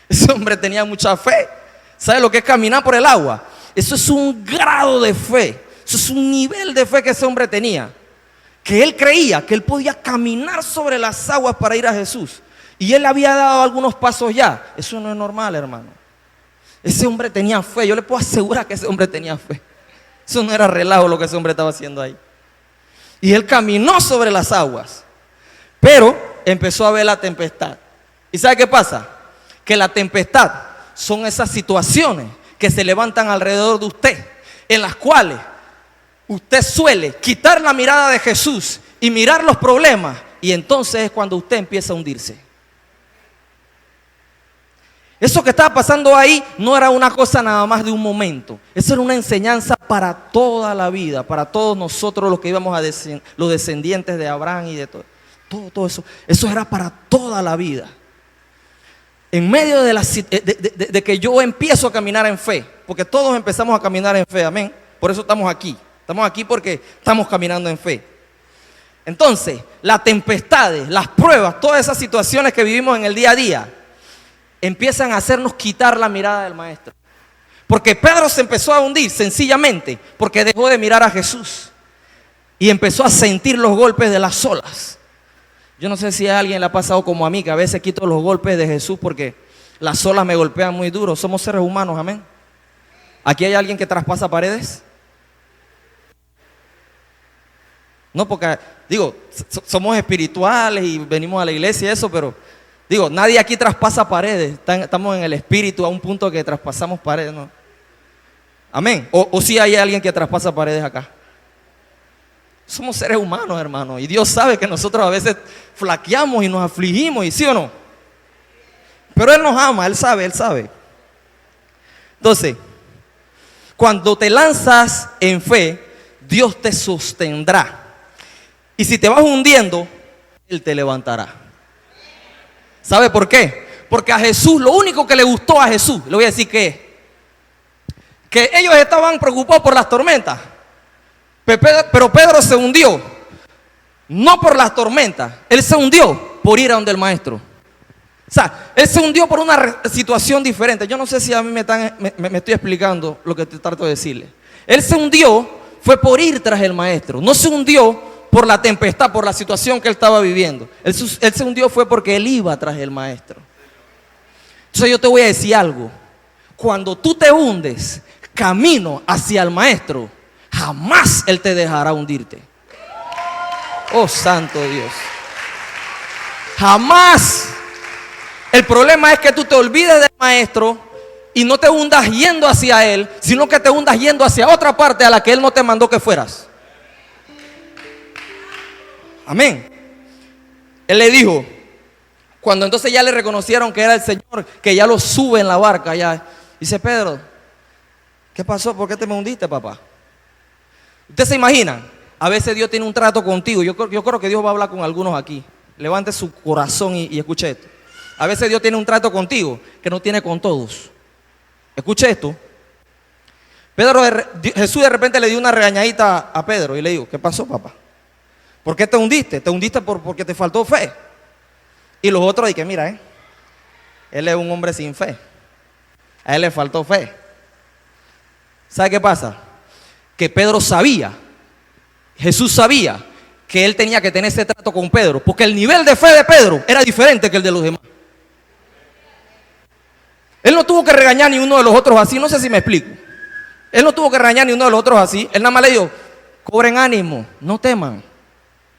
Ese hombre tenía mucha fe. ¿Sabe lo que es caminar por el agua? Eso es un grado de fe. Eso es un nivel de fe que ese hombre tenía. Que él creía que él podía caminar sobre las aguas para ir a Jesús. Y él había dado algunos pasos ya. Eso no es normal, hermano. Ese hombre tenía fe. Yo le puedo asegurar que ese hombre tenía fe. Eso no era relajo lo que ese hombre estaba haciendo ahí. Y él caminó sobre las aguas. Pero empezó a ver la tempestad. ¿Y sabe qué pasa? Que la tempestad son esas situaciones que se levantan alrededor de usted, en las cuales usted suele quitar la mirada de Jesús y mirar los problemas, y entonces es cuando usted empieza a hundirse. Eso que estaba pasando ahí no era una cosa nada más de un momento. Eso era una enseñanza para toda la vida, para todos nosotros los que íbamos los descendientes de Abraham y de todo eso. Eso era para toda la vida. En medio de que yo empiezo a caminar en fe, porque todos empezamos a caminar en fe, amén. Por eso estamos aquí. Estamos aquí porque estamos caminando en fe. Entonces, las tempestades, las pruebas, todas esas situaciones que vivimos en el día a día, empiezan a hacernos quitar la mirada del Maestro. Porque Pedro se empezó a hundir sencillamente porque dejó de mirar a Jesús y empezó a sentir los golpes de las olas. Yo no sé si a alguien le ha pasado como a mí, que a veces quito los golpes de Jesús porque las olas me golpean muy duro. Somos seres humanos, amén. ¿Aquí hay alguien que traspasa paredes? No, porque, somos espirituales y venimos a la iglesia y eso, pero, nadie aquí traspasa paredes. Estamos en el espíritu a un punto que traspasamos paredes, ¿no? Amén. O si hay alguien que traspasa paredes acá. Somos seres humanos, hermano, y Dios sabe que nosotros a veces flaqueamos y nos afligimos, ¿y sí o no? Pero Él nos ama, Él sabe. Entonces, cuando te lanzas en fe, Dios te sostendrá. Y si te vas hundiendo, Él te levantará. ¿Sabe por qué? Porque a Jesús, lo único que le gustó a Jesús, le voy a decir que ellos estaban preocupados por las tormentas. Pero Pedro se hundió, no por las tormentas, él se hundió por ir a donde el Maestro. O sea, él se hundió por una situación diferente. Yo no sé si a mí me estoy explicando lo que te trato de decirle. Él se hundió, fue por ir tras el Maestro. No se hundió por la tempestad, por la situación que él estaba viviendo. Él se hundió fue porque él iba tras el Maestro. Entonces yo te voy a decir algo. Cuando tú te hundes camino hacia el Maestro, jamás Él te dejará hundirte. Oh, santo Dios. Jamás. El problema es que tú te olvides del Maestro y no te hundas yendo hacia Él, sino que te hundas yendo hacia otra parte a la que Él no te mandó que fueras. Amén. Él le dijo, cuando entonces ya le reconocieron que era el Señor, que ya lo sube en la barca, ya dice: Pedro, ¿qué pasó? ¿Por qué te me hundiste, papá? ¿Usted se imagina? A veces Dios tiene un trato contigo. Yo creo que Dios va a hablar con algunos aquí. levante su corazón y escuche esto. A veces Dios tiene un trato contigo que no tiene con todos. Escuche esto. Jesús de repente le dio una regañadita a Pedro y le dijo: ¿qué pasó, papá? ¿Por qué te hundiste? Te hundiste porque te faltó fe. Y los otros dicen: mira, él es un hombre sin fe. A él le faltó fe. ¿Sabe qué pasa? Que Pedro sabía, Jesús sabía que él tenía que tener ese trato con Pedro, porque el nivel de fe de Pedro era diferente que el de los demás. Él no tuvo que regañar ni uno de los otros así, no sé si me explico. Él no tuvo que regañar ni uno de los otros así. Él nada más le dijo: cobren ánimo, no teman.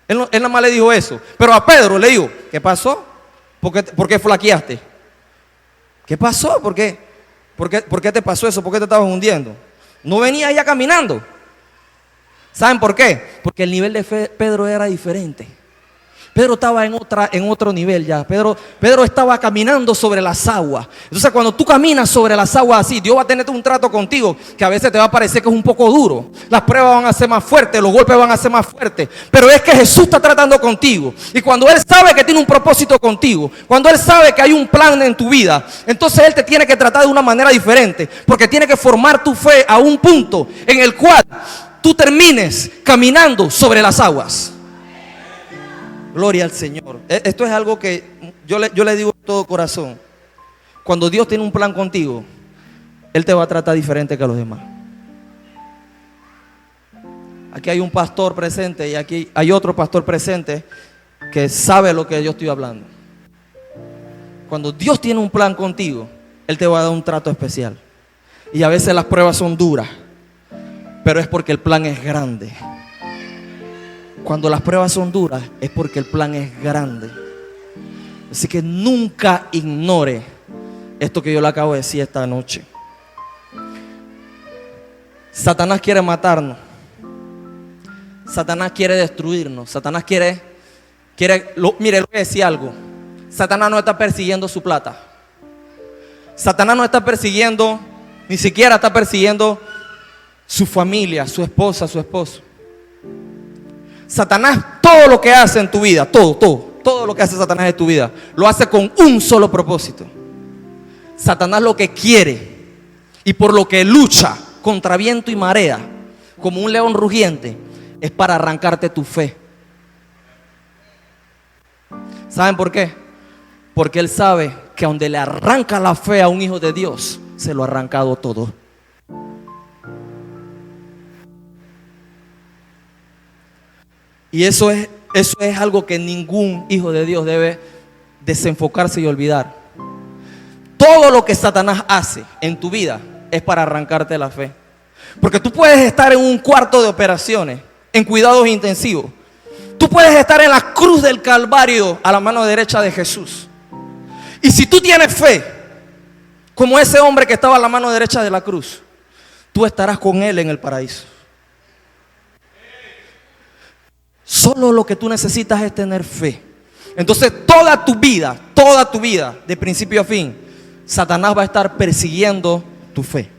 Él nada más le dijo eso. Pero a Pedro le dijo: ¿qué pasó? ¿Por qué flaqueaste? ¿Qué pasó? ¿Por qué te pasó eso? ¿Por qué te estabas hundiendo? No venía ya caminando. ¿Saben por qué? Porque el nivel de fe de Pedro era diferente. Pedro estaba en otro nivel ya. Pedro estaba caminando sobre las aguas. Entonces, cuando tú caminas sobre las aguas así, Dios va a tener un trato contigo que a veces te va a parecer que es un poco duro. Las pruebas van a ser más fuertes, los golpes van a ser más fuertes. Pero es que Jesús está tratando contigo. Y cuando Él sabe que tiene un propósito contigo, cuando Él sabe que hay un plan en tu vida, entonces Él te tiene que tratar de una manera diferente. Porque tiene que formar tu fe a un punto en el cual tú termines caminando sobre las aguas. Gloria al Señor. Esto es algo que yo le digo de todo corazón. Cuando Dios tiene un plan contigo, Él te va a tratar diferente que a los demás. Aquí hay un pastor presente y aquí hay otro pastor presente que sabe lo que yo estoy hablando. Cuando Dios tiene un plan contigo, Él te va a dar un trato especial. Y a veces las pruebas son duras, pero es porque el plan es grande. Cuando las pruebas son duras es porque el plan es grande. Así que nunca ignore esto que yo le acabo de decir esta noche. Satanás quiere matarnos. Satanás quiere destruirnos. Satanás quiere mire, le voy a decir algo. Satanás no está persiguiendo su plata. Satanás no está persiguiendo, ni siquiera está persiguiendo su familia, su esposa, su esposo. Satanás, todo lo que hace en tu vida, todo lo que hace Satanás en tu vida, lo hace con un solo propósito. Satanás lo que quiere y por lo que lucha contra viento y marea, como un león rugiente, es para arrancarte tu fe. ¿Saben por qué? Porque él sabe que donde le arranca la fe a un hijo de Dios, se lo ha arrancado todo. Y eso es algo que ningún hijo de Dios debe desenfocarse y olvidar. Todo lo que Satanás hace en tu vida es para arrancarte la fe. Porque tú puedes estar en un cuarto de operaciones, en cuidados intensivos. Tú puedes estar en la cruz del Calvario a la mano derecha de Jesús. Y si tú tienes fe, como ese hombre que estaba a la mano derecha de la cruz, tú estarás con Él en el paraíso. Solo lo que tú necesitas es tener fe. Entonces toda tu vida, de principio a fin, Satanás va a estar persiguiendo tu fe.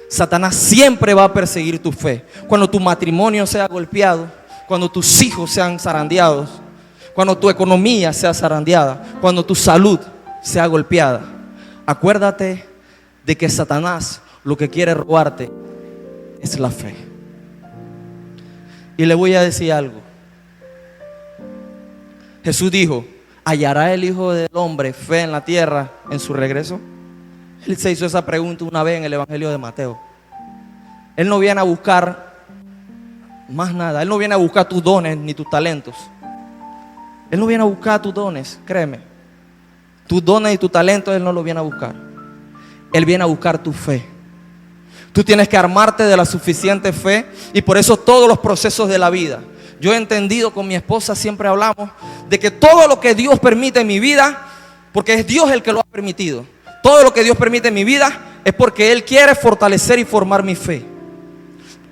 Satanás siempre va a perseguir tu fe. Cuando tu matrimonio sea golpeado, cuando tus hijos sean zarandeados, cuando tu economía sea zarandeada, cuando tu salud sea golpeada, acuérdate de que Satanás lo que quiere robarte es la fe. Y le voy a decir algo. Jesús dijo: ¿hallará el Hijo del Hombre fe en la tierra en su regreso? Él se hizo esa pregunta una vez en el Evangelio de Mateo. Él no viene a buscar más nada. Él no viene a buscar tus dones ni tus talentos. Él no viene a buscar tus dones, créeme. Tus dones y tus talentos Él no los viene a buscar. Él viene a buscar tu fe. Tú tienes que armarte de la suficiente fe. Y por eso todos los procesos de la vida, yo he entendido, con mi esposa siempre hablamos de que todo lo que Dios permite en mi vida, porque es Dios el que lo ha permitido. Todo lo que Dios permite en mi vida es porque Él quiere fortalecer y formar mi fe.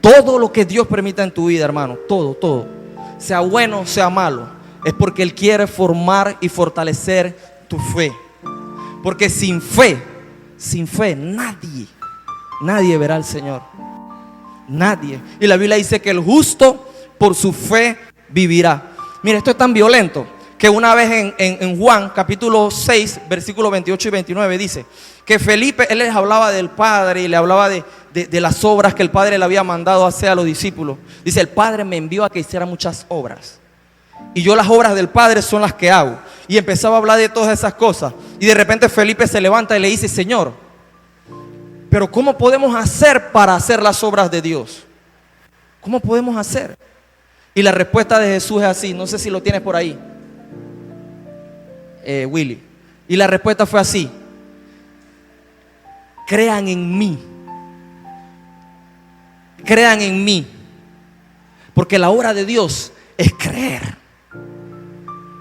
Todo lo que Dios permite en tu vida, hermano, todo, sea bueno, sea malo, es porque Él quiere formar y fortalecer tu fe. Porque sin fe, nadie verá al Señor. Nadie. Y la Biblia dice que el justo por su fe vivirá. Mira, esto es tan violento que una vez en Juan capítulo 6, versículos 28 y 29 dice que Felipe, él les hablaba del Padre y le hablaba de las obras que el Padre le había mandado hacer a los discípulos. Dice, el Padre me envió a que hiciera muchas obras y yo las obras del Padre son las que hago. Y empezaba a hablar de todas esas cosas. Y de repente Felipe se levanta y le dice, Señor, pero ¿cómo podemos hacer para hacer las obras de Dios? ¿Cómo podemos hacer? Y la respuesta de Jesús es así. No sé si lo tienes por ahí, Willy. Y la respuesta fue así: crean en mí. Crean en mí. Porque la obra de Dios es creer.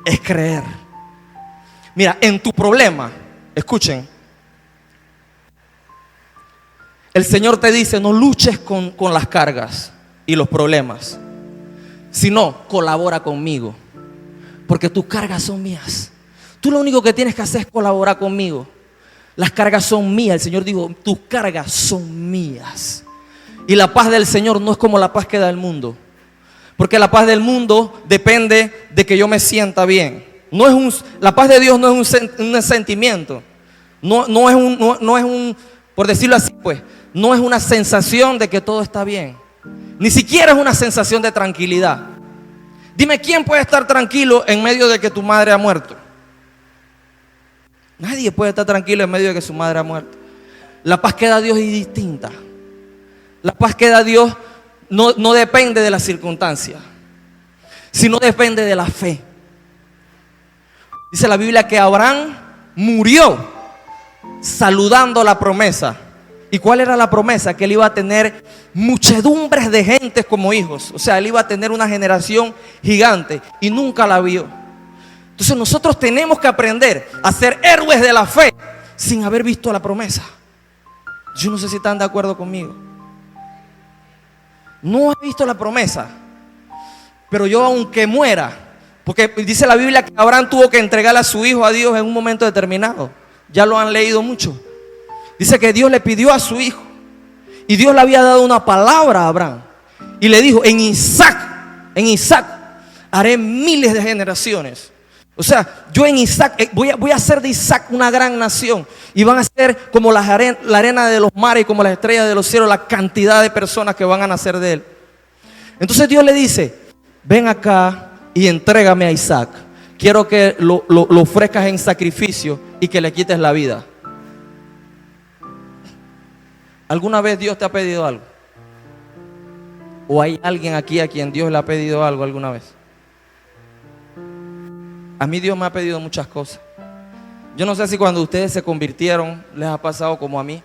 Es creer. Mira, en tu problema, escuchen, el Señor te dice, no luches con las cargas y los problemas, sino colabora conmigo, porque tus cargas son mías. Tú lo único que tienes que hacer es colaborar conmigo. Las cargas son mías. El Señor dijo, tus cargas son mías. Y la paz del Señor no es como la paz que da el mundo, porque la paz del mundo depende de que yo me sienta bien. La paz de Dios no es un sentimiento, no es un, por decirlo así, pues, no es una sensación de que todo está bien. Ni siquiera es una sensación de tranquilidad. Dime, ¿quién puede estar tranquilo en medio de que tu madre ha muerto? Nadie puede estar tranquilo en medio de que su madre ha muerto. La paz que da Dios es distinta. La paz que da Dios no depende de las circunstancias, sino depende de la fe. Dice la Biblia que Abraham murió saludando la promesa. ¿Y cuál era la promesa? Que él iba a tener muchedumbres de gentes como hijos. O sea, él iba a tener una generación gigante y nunca la vio. Entonces nosotros tenemos que aprender a ser héroes de la fe sin haber visto la promesa. Yo no sé si están de acuerdo conmigo. No he visto la promesa, pero yo aunque muera, porque dice la Biblia que Abraham tuvo que entregarle a su hijo a Dios en un momento determinado. Ya lo han leído mucho. Dice que Dios le pidió a su hijo y Dios le había dado una palabra a Abraham y le dijo, en Isaac haré miles de generaciones. O sea, yo en Isaac voy a hacer de Isaac una gran nación y van a ser como la arena de los mares y como las estrellas de los cielos, la cantidad de personas que van a nacer de él. Entonces Dios le dice, ven acá y entrégame a Isaac. Quiero que lo ofrezcas en sacrificio y que le quites la vida. ¿Alguna vez Dios te ha pedido algo? ¿O hay alguien aquí a quien Dios le ha pedido algo alguna vez? A mí Dios me ha pedido muchas cosas. Yo no sé si cuando ustedes se convirtieron les ha pasado como a mí,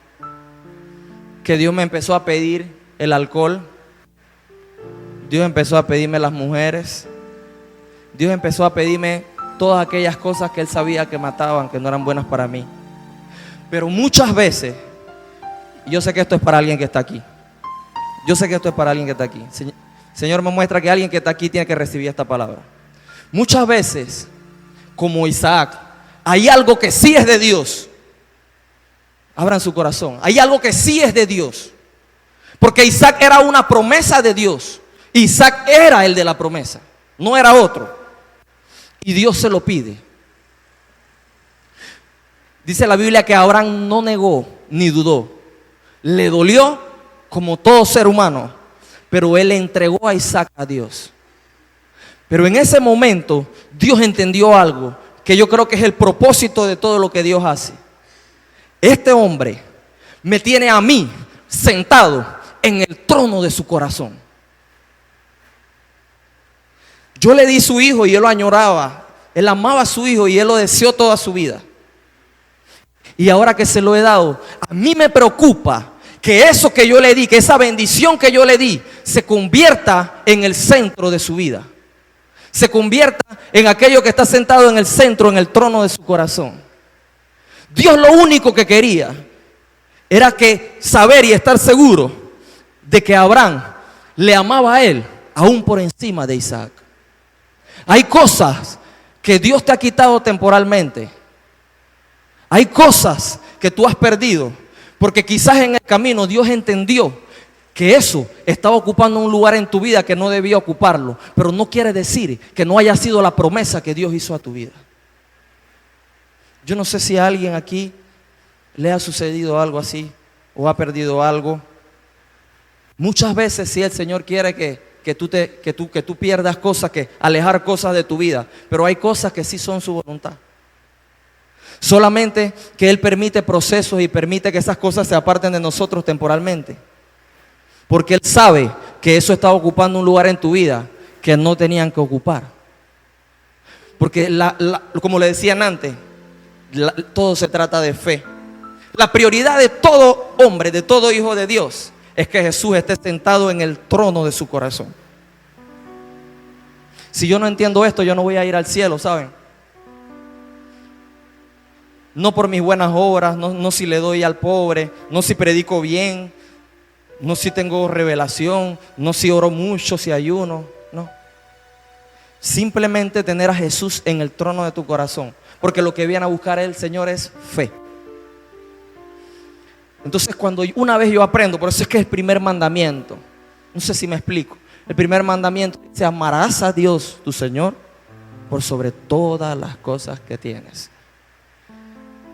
que Dios me empezó a pedir el alcohol, Dios empezó a pedirme las mujeres, Dios empezó a pedirme todas aquellas cosas que Él sabía que mataban, que no eran buenas para mí. Pero muchas veces, yo sé que esto es para alguien que está aquí. Yo sé que esto es para alguien que está aquí. Señor me muestra que alguien que está aquí tiene que recibir esta palabra. Muchas veces, como Isaac, hay algo que sí es de Dios. Abran su corazón. Hay algo que sí es de Dios. Porque Isaac era una promesa de Dios. Isaac era el de la promesa, no era otro. Y Dios se lo pide. Dice la Biblia que Abraham no negó ni dudó. Le dolió como todo ser humano, pero él le entregó a Isaac a Dios. Pero en ese momento Dios entendió algo que yo creo que es el propósito de todo lo que Dios hace. Este hombre me tiene a mí sentado en el trono de su corazón. Yo le di su hijo y él lo añoraba. Él amaba a su hijo y él lo deseó toda su vida. Y ahora que se lo he dado, a mí me preocupa que eso que yo le di, que esa bendición que yo le di, se convierta en el centro de su vida. Se convierta en aquello que está sentado en el centro, en el trono de su corazón. Dios lo único que quería era que saber y estar seguro de que Abraham le amaba a él aún por encima de Isaac. Hay cosas que Dios te ha quitado temporalmente. Hay cosas que tú has perdido porque quizás en el camino Dios entendió que eso estaba ocupando un lugar en tu vida que no debía ocuparlo, pero no quiere decir que no haya sido la promesa que Dios hizo a tu vida. Yo no sé si a alguien aquí le ha sucedido algo así o ha perdido algo. Muchas veces sí el Señor quiere que tú pierdas cosas, que alejar cosas de tu vida, pero hay cosas que sí son su voluntad. Solamente que Él permite procesos y permite que esas cosas se aparten de nosotros temporalmente. Porque Él sabe que eso está ocupando un lugar en tu vida que no tenían que ocupar. Porque como le decían antes, todo se trata de fe. La prioridad de todo hombre, de todo hijo de Dios, es que Jesús esté sentado en el trono de su corazón. Si yo no entiendo esto, yo no voy a ir al cielo, ¿saben? No por mis buenas obras, no si le doy al pobre, no si predico bien, no si tengo revelación, no si oro mucho, si ayuno, no. Simplemente tener a Jesús en el trono de tu corazón, porque lo que viene a buscar el Señor es fe. Entonces cuando una vez yo aprendo, por eso es que es el primer mandamiento, no sé si me explico, el primer mandamiento dice: amarás a Dios tu Señor por sobre todas las cosas que tienes.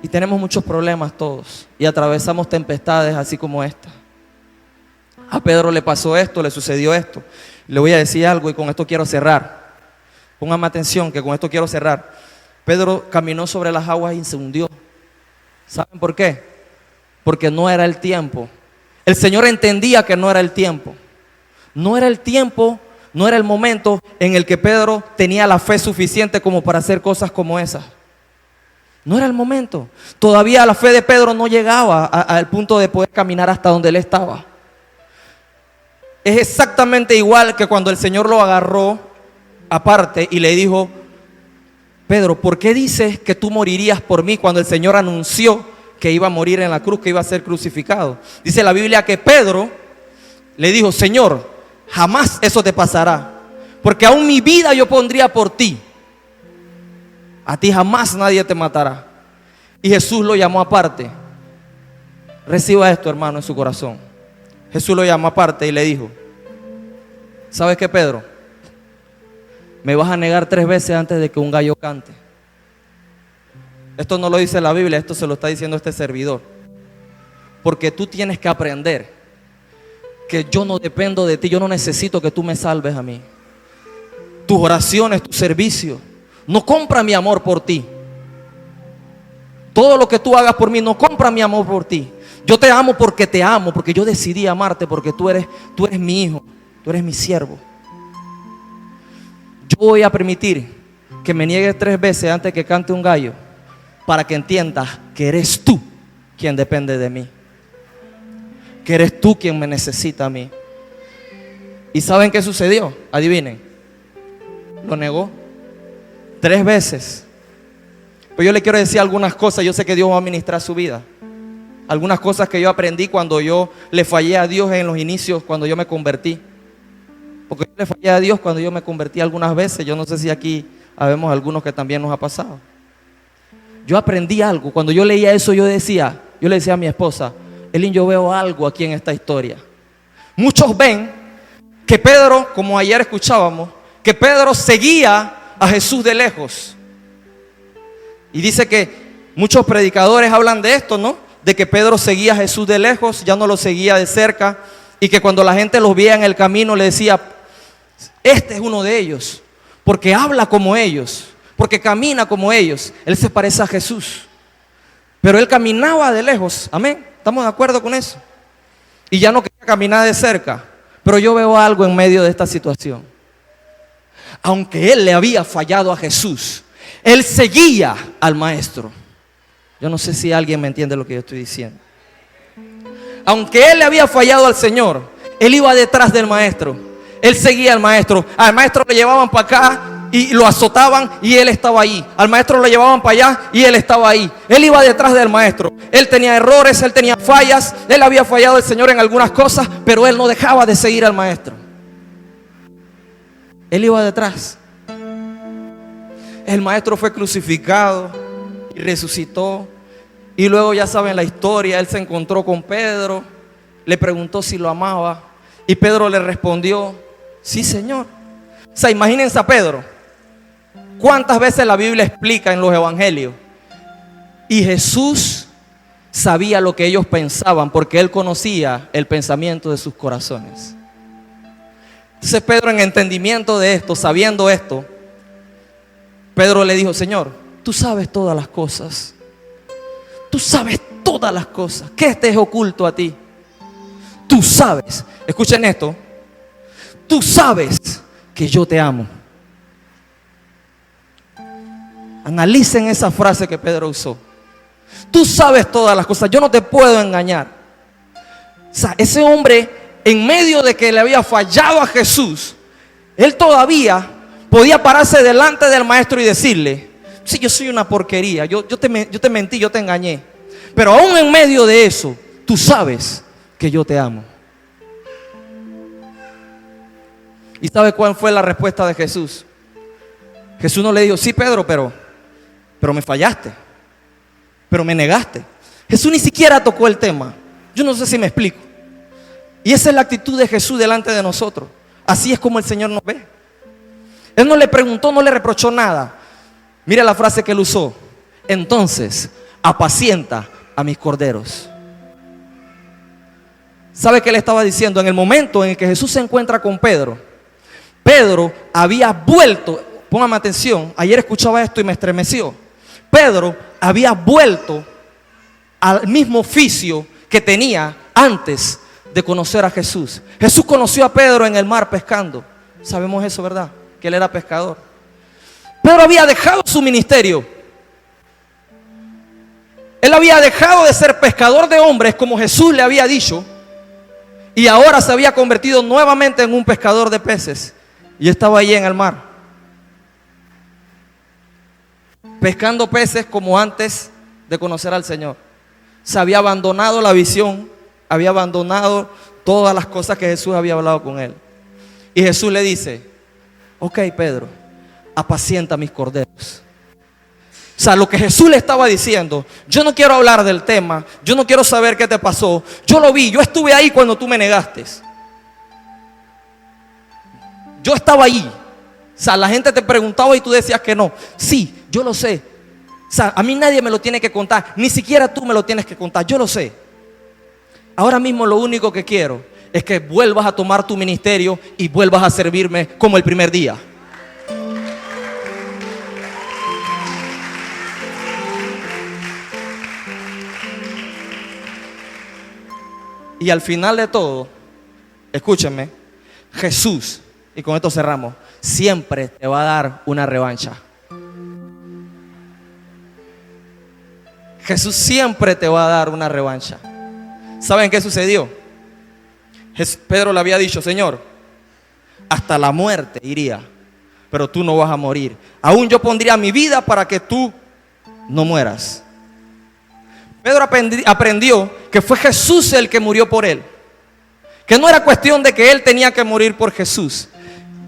Y tenemos muchos problemas todos y atravesamos tempestades así como esta. A Pedro le pasó esto, le sucedió esto. Le voy a decir algo y con esto quiero cerrar. Pónganme atención que con esto quiero cerrar. Pedro caminó sobre las aguas y se hundió. ¿Saben por qué? Porque no era el tiempo. El Señor entendía que no era el tiempo. No era el tiempo, no era el momento en el que Pedro tenía la fe suficiente como para hacer cosas como esas. No era el momento. Todavía la fe de Pedro no llegaba al punto de poder caminar hasta donde él estaba. Es exactamente igual que cuando el Señor lo agarró aparte y le dijo: Pedro, ¿por qué dices que tú morirías por mí? Cuando el Señor anunció que iba a morir en la cruz, que iba a ser crucificado. Dice la Biblia que Pedro le dijo: Señor, jamás eso te pasará, porque aún mi vida yo pondría por ti. A ti jamás nadie te matará. Y Jesús lo llamó aparte. Reciba esto, hermano, en su corazón. Jesús lo llamó aparte y le dijo: ¿sabes qué, Pedro? Me vas a negar 3 veces antes de que un gallo cante. Esto no lo dice la Biblia, esto se lo está diciendo este servidor. Porque tú tienes que aprender que yo no dependo de ti, yo no necesito que tú me salves a mí. Tus oraciones, tu servicio no compra mi amor por ti. Todo lo que tú hagas por mí no compra mi amor por ti. Yo te amo, porque yo decidí amarte, porque tú eres mi hijo, tú eres mi siervo. Yo voy a permitir que me niegues 3 veces antes que cante un gallo, para que entiendas que eres tú quien depende de mí, que eres tú quien me necesita a mí. ¿Y saben qué sucedió? Adivinen. Lo negó 3 veces. Pero yo le quiero decir algunas cosas. Yo sé que Dios va a ministrar su vida. Algunas cosas que yo aprendí cuando yo le fallé a Dios en los inicios, cuando yo me convertí. Porque yo le fallé a Dios cuando yo me convertí algunas veces. Yo no sé si aquí habemos algunos que también nos ha pasado. Yo aprendí algo. Cuando yo leía eso, yo le decía a mi esposa: Elin, yo veo algo aquí en esta historia. Muchos ven que Pedro, como ayer escuchábamos, que Pedro seguía a Jesús de lejos. Y dice que muchos predicadores hablan de esto, ¿no? De que Pedro seguía a Jesús de lejos, ya no lo seguía de cerca. Y que cuando la gente los veía en el camino le decía: este es uno de ellos, porque habla como ellos, porque camina como ellos. Él se parece a Jesús. Pero él caminaba de lejos, amén. ¿Estamos de acuerdo con eso? Y ya no quería caminar de cerca. Pero yo veo algo en medio de esta situación. Aunque él le había fallado a Jesús, él seguía al maestro. Yo no sé si alguien me entiende lo que yo estoy diciendo. Aunque él le había fallado al Señor, él iba detrás del maestro. Él seguía al maestro. Al maestro le llevaban para acá y lo azotaban y él estaba ahí. Al maestro le llevaban para allá y él estaba ahí. Él iba detrás del maestro. Él tenía errores, él tenía fallas. Él había fallado al Señor en algunas cosas, pero él no dejaba de seguir al maestro. Él iba detrás. El maestro fue crucificado y resucitó. Y luego ya saben la historia. Él se encontró con Pedro, le preguntó si lo amaba. Y Pedro le respondió, sí, Señor. O sea, imagínense a Pedro. ¿Cuántas veces la Biblia explica en los evangelios? Y Jesús sabía lo que ellos pensaban, porque Él conocía el pensamiento de sus corazones. Entonces Pedro, en entendimiento de esto, sabiendo esto, Pedro le dijo, Señor, tú sabes todas las cosas. Tú sabes todas las cosas. ¿Qué te es oculto a ti? Tú sabes, escuchen esto, tú sabes que yo te amo. Analicen esa frase que Pedro usó. Tú sabes todas las cosas, yo no te puedo engañar. O sea, ese hombre, en medio de que le había fallado a Jesús, él todavía podía pararse delante del maestro y decirle, sí, yo soy una porquería, yo te mentí, yo te engañé. Pero aún en medio de eso, tú sabes que yo te amo. ¿Y sabe cuál fue la respuesta de Jesús? Jesús no le dijo, sí, Pedro, pero me fallaste, pero me negaste. Jesús ni siquiera tocó el tema. Yo no sé si me explico. Y esa es la actitud de Jesús delante de nosotros. Así es como el Señor nos ve. Él no le preguntó, no le reprochó nada. Mira la frase que él usó. Entonces, apacienta a mis corderos. ¿Sabe qué le estaba diciendo? En el momento en el que Jesús se encuentra con Pedro, Pedro había vuelto, póngame atención, ayer escuchaba esto y me estremeció. Pedro había vuelto al mismo oficio que tenía antes de conocer a Jesús. Jesús conoció a Pedro en el mar pescando. Sabemos eso, ¿verdad? Que él era pescador. Pedro había dejado su ministerio. Él había dejado de ser pescador de hombres, como Jesús le había dicho, y ahora se había convertido nuevamente en un pescador de peces. Y estaba allí en el mar, pescando peces como antes de conocer al Señor. Se había abandonado la visión, había abandonado todas las cosas que Jesús había hablado con él. Y Jesús le dice, ok, Pedro, apacienta mis corderos. O sea, lo que Jesús le estaba diciendo, yo no quiero hablar del tema, yo no quiero saber qué te pasó. Yo lo vi, yo estuve ahí cuando tú me negaste. Yo estaba ahí. O sea, la gente te preguntaba y tú decías que no. Sí, yo lo sé. O sea, a mí nadie me lo tiene que contar, ni siquiera tú me lo tienes que contar, yo lo sé. Ahora mismo lo único que quiero es que vuelvas a tomar tu ministerio y vuelvas a servirme como el primer día. Y al final de todo, escúchenme, Jesús, y con esto cerramos, siempre te va a dar una revancha. Jesús siempre te va a dar una revancha. ¿Saben qué sucedió? Pedro le había dicho, Señor, hasta la muerte iría, pero tú no vas a morir. Aún yo pondría mi vida para que tú no mueras. Pedro aprendió que fue Jesús el que murió por él. Que no era cuestión de que él tenía que morir por Jesús.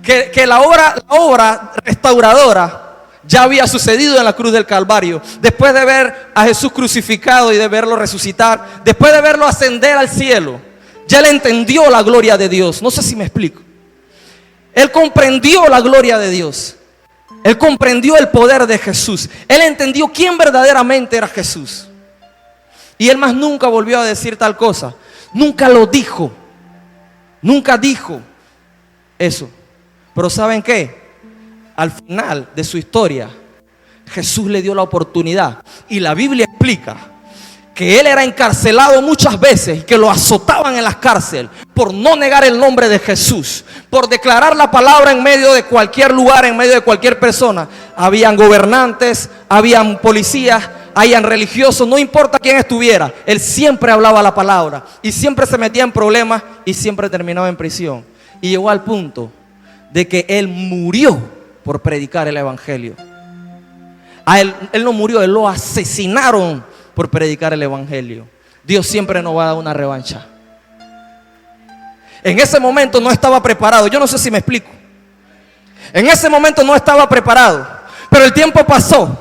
Que la obra restauradora ya había sucedido en la cruz del Calvario. Después de ver a Jesús crucificado y de verlo resucitar, después de verlo ascender al cielo, ya él entendió la gloria de Dios. No sé si me explico. Él comprendió la gloria de Dios. Él comprendió el poder de Jesús. Él entendió quién verdaderamente era Jesús. Y él más nunca volvió a decir tal cosa. Nunca lo dijo. Nunca dijo eso. Pero ¿saben qué? Al final de su historia, Jesús le dio la oportunidad. Y la Biblia explica que él era encarcelado muchas veces y que lo azotaban en las cárceles por no negar el nombre de Jesús, por declarar la palabra en medio de cualquier lugar, en medio de cualquier persona. Habían gobernantes, habían policías, habían religiosos, no importa quién estuviera, él siempre hablaba la palabra y siempre se metía en problemas y siempre terminaba en prisión. Y llegó al punto de que él murió por predicar el evangelio. A él no murió, él lo asesinaron por predicar el evangelio. Dios siempre nos va a dar una revancha. En ese momento no estaba preparado. Yo no sé si me explico. En ese momento no estaba preparado. Pero el tiempo pasó.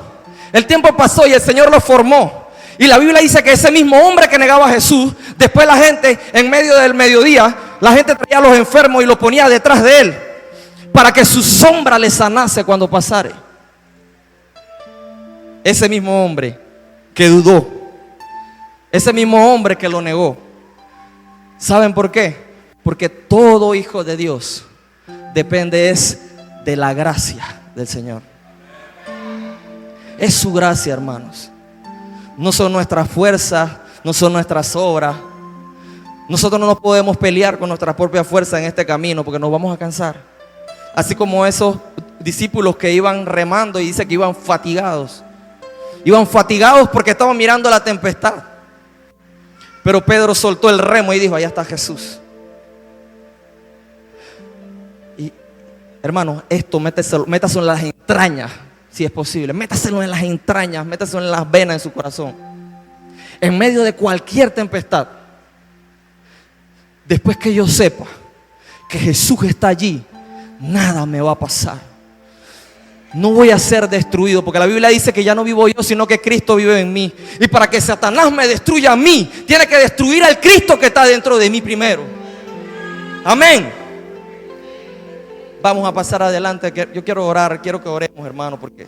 El tiempo pasó y el Señor lo formó. Y la Biblia dice que ese mismo hombre que negaba a Jesús, después la gente en medio del mediodía La gente traía a los enfermos y los ponía detrás de él para que su sombra le sanase cuando pasare. Ese mismo hombre que dudó, ese mismo hombre que lo negó, ¿saben por qué? Porque todo hijo de Dios depende es de la gracia del Señor. Es su gracia, hermanos. No son nuestras fuerzas, no son nuestras obras. Nosotros no nos podemos pelear con nuestra propia fuerza en este camino porque nos vamos a cansar. Así como esos discípulos que iban remando y dice que iban fatigados. Iban fatigados porque estaban mirando la tempestad. Pero Pedro soltó el remo y dijo: allá está Jesús. Y hermanos, esto métaselo en las entrañas, si es posible. Métaselo en las entrañas, métaselo en las venas, en su corazón. En medio de cualquier tempestad, después que yo sepa que Jesús está allí, nada me va a pasar. No voy a ser destruido, porque la Biblia dice que ya no vivo yo, sino que Cristo vive en mí. Y para que Satanás me destruya a mí, tiene que destruir al Cristo que está dentro de mí primero. Amén. Vamos a pasar adelante. Yo quiero orar, quiero que oremos, hermano, porque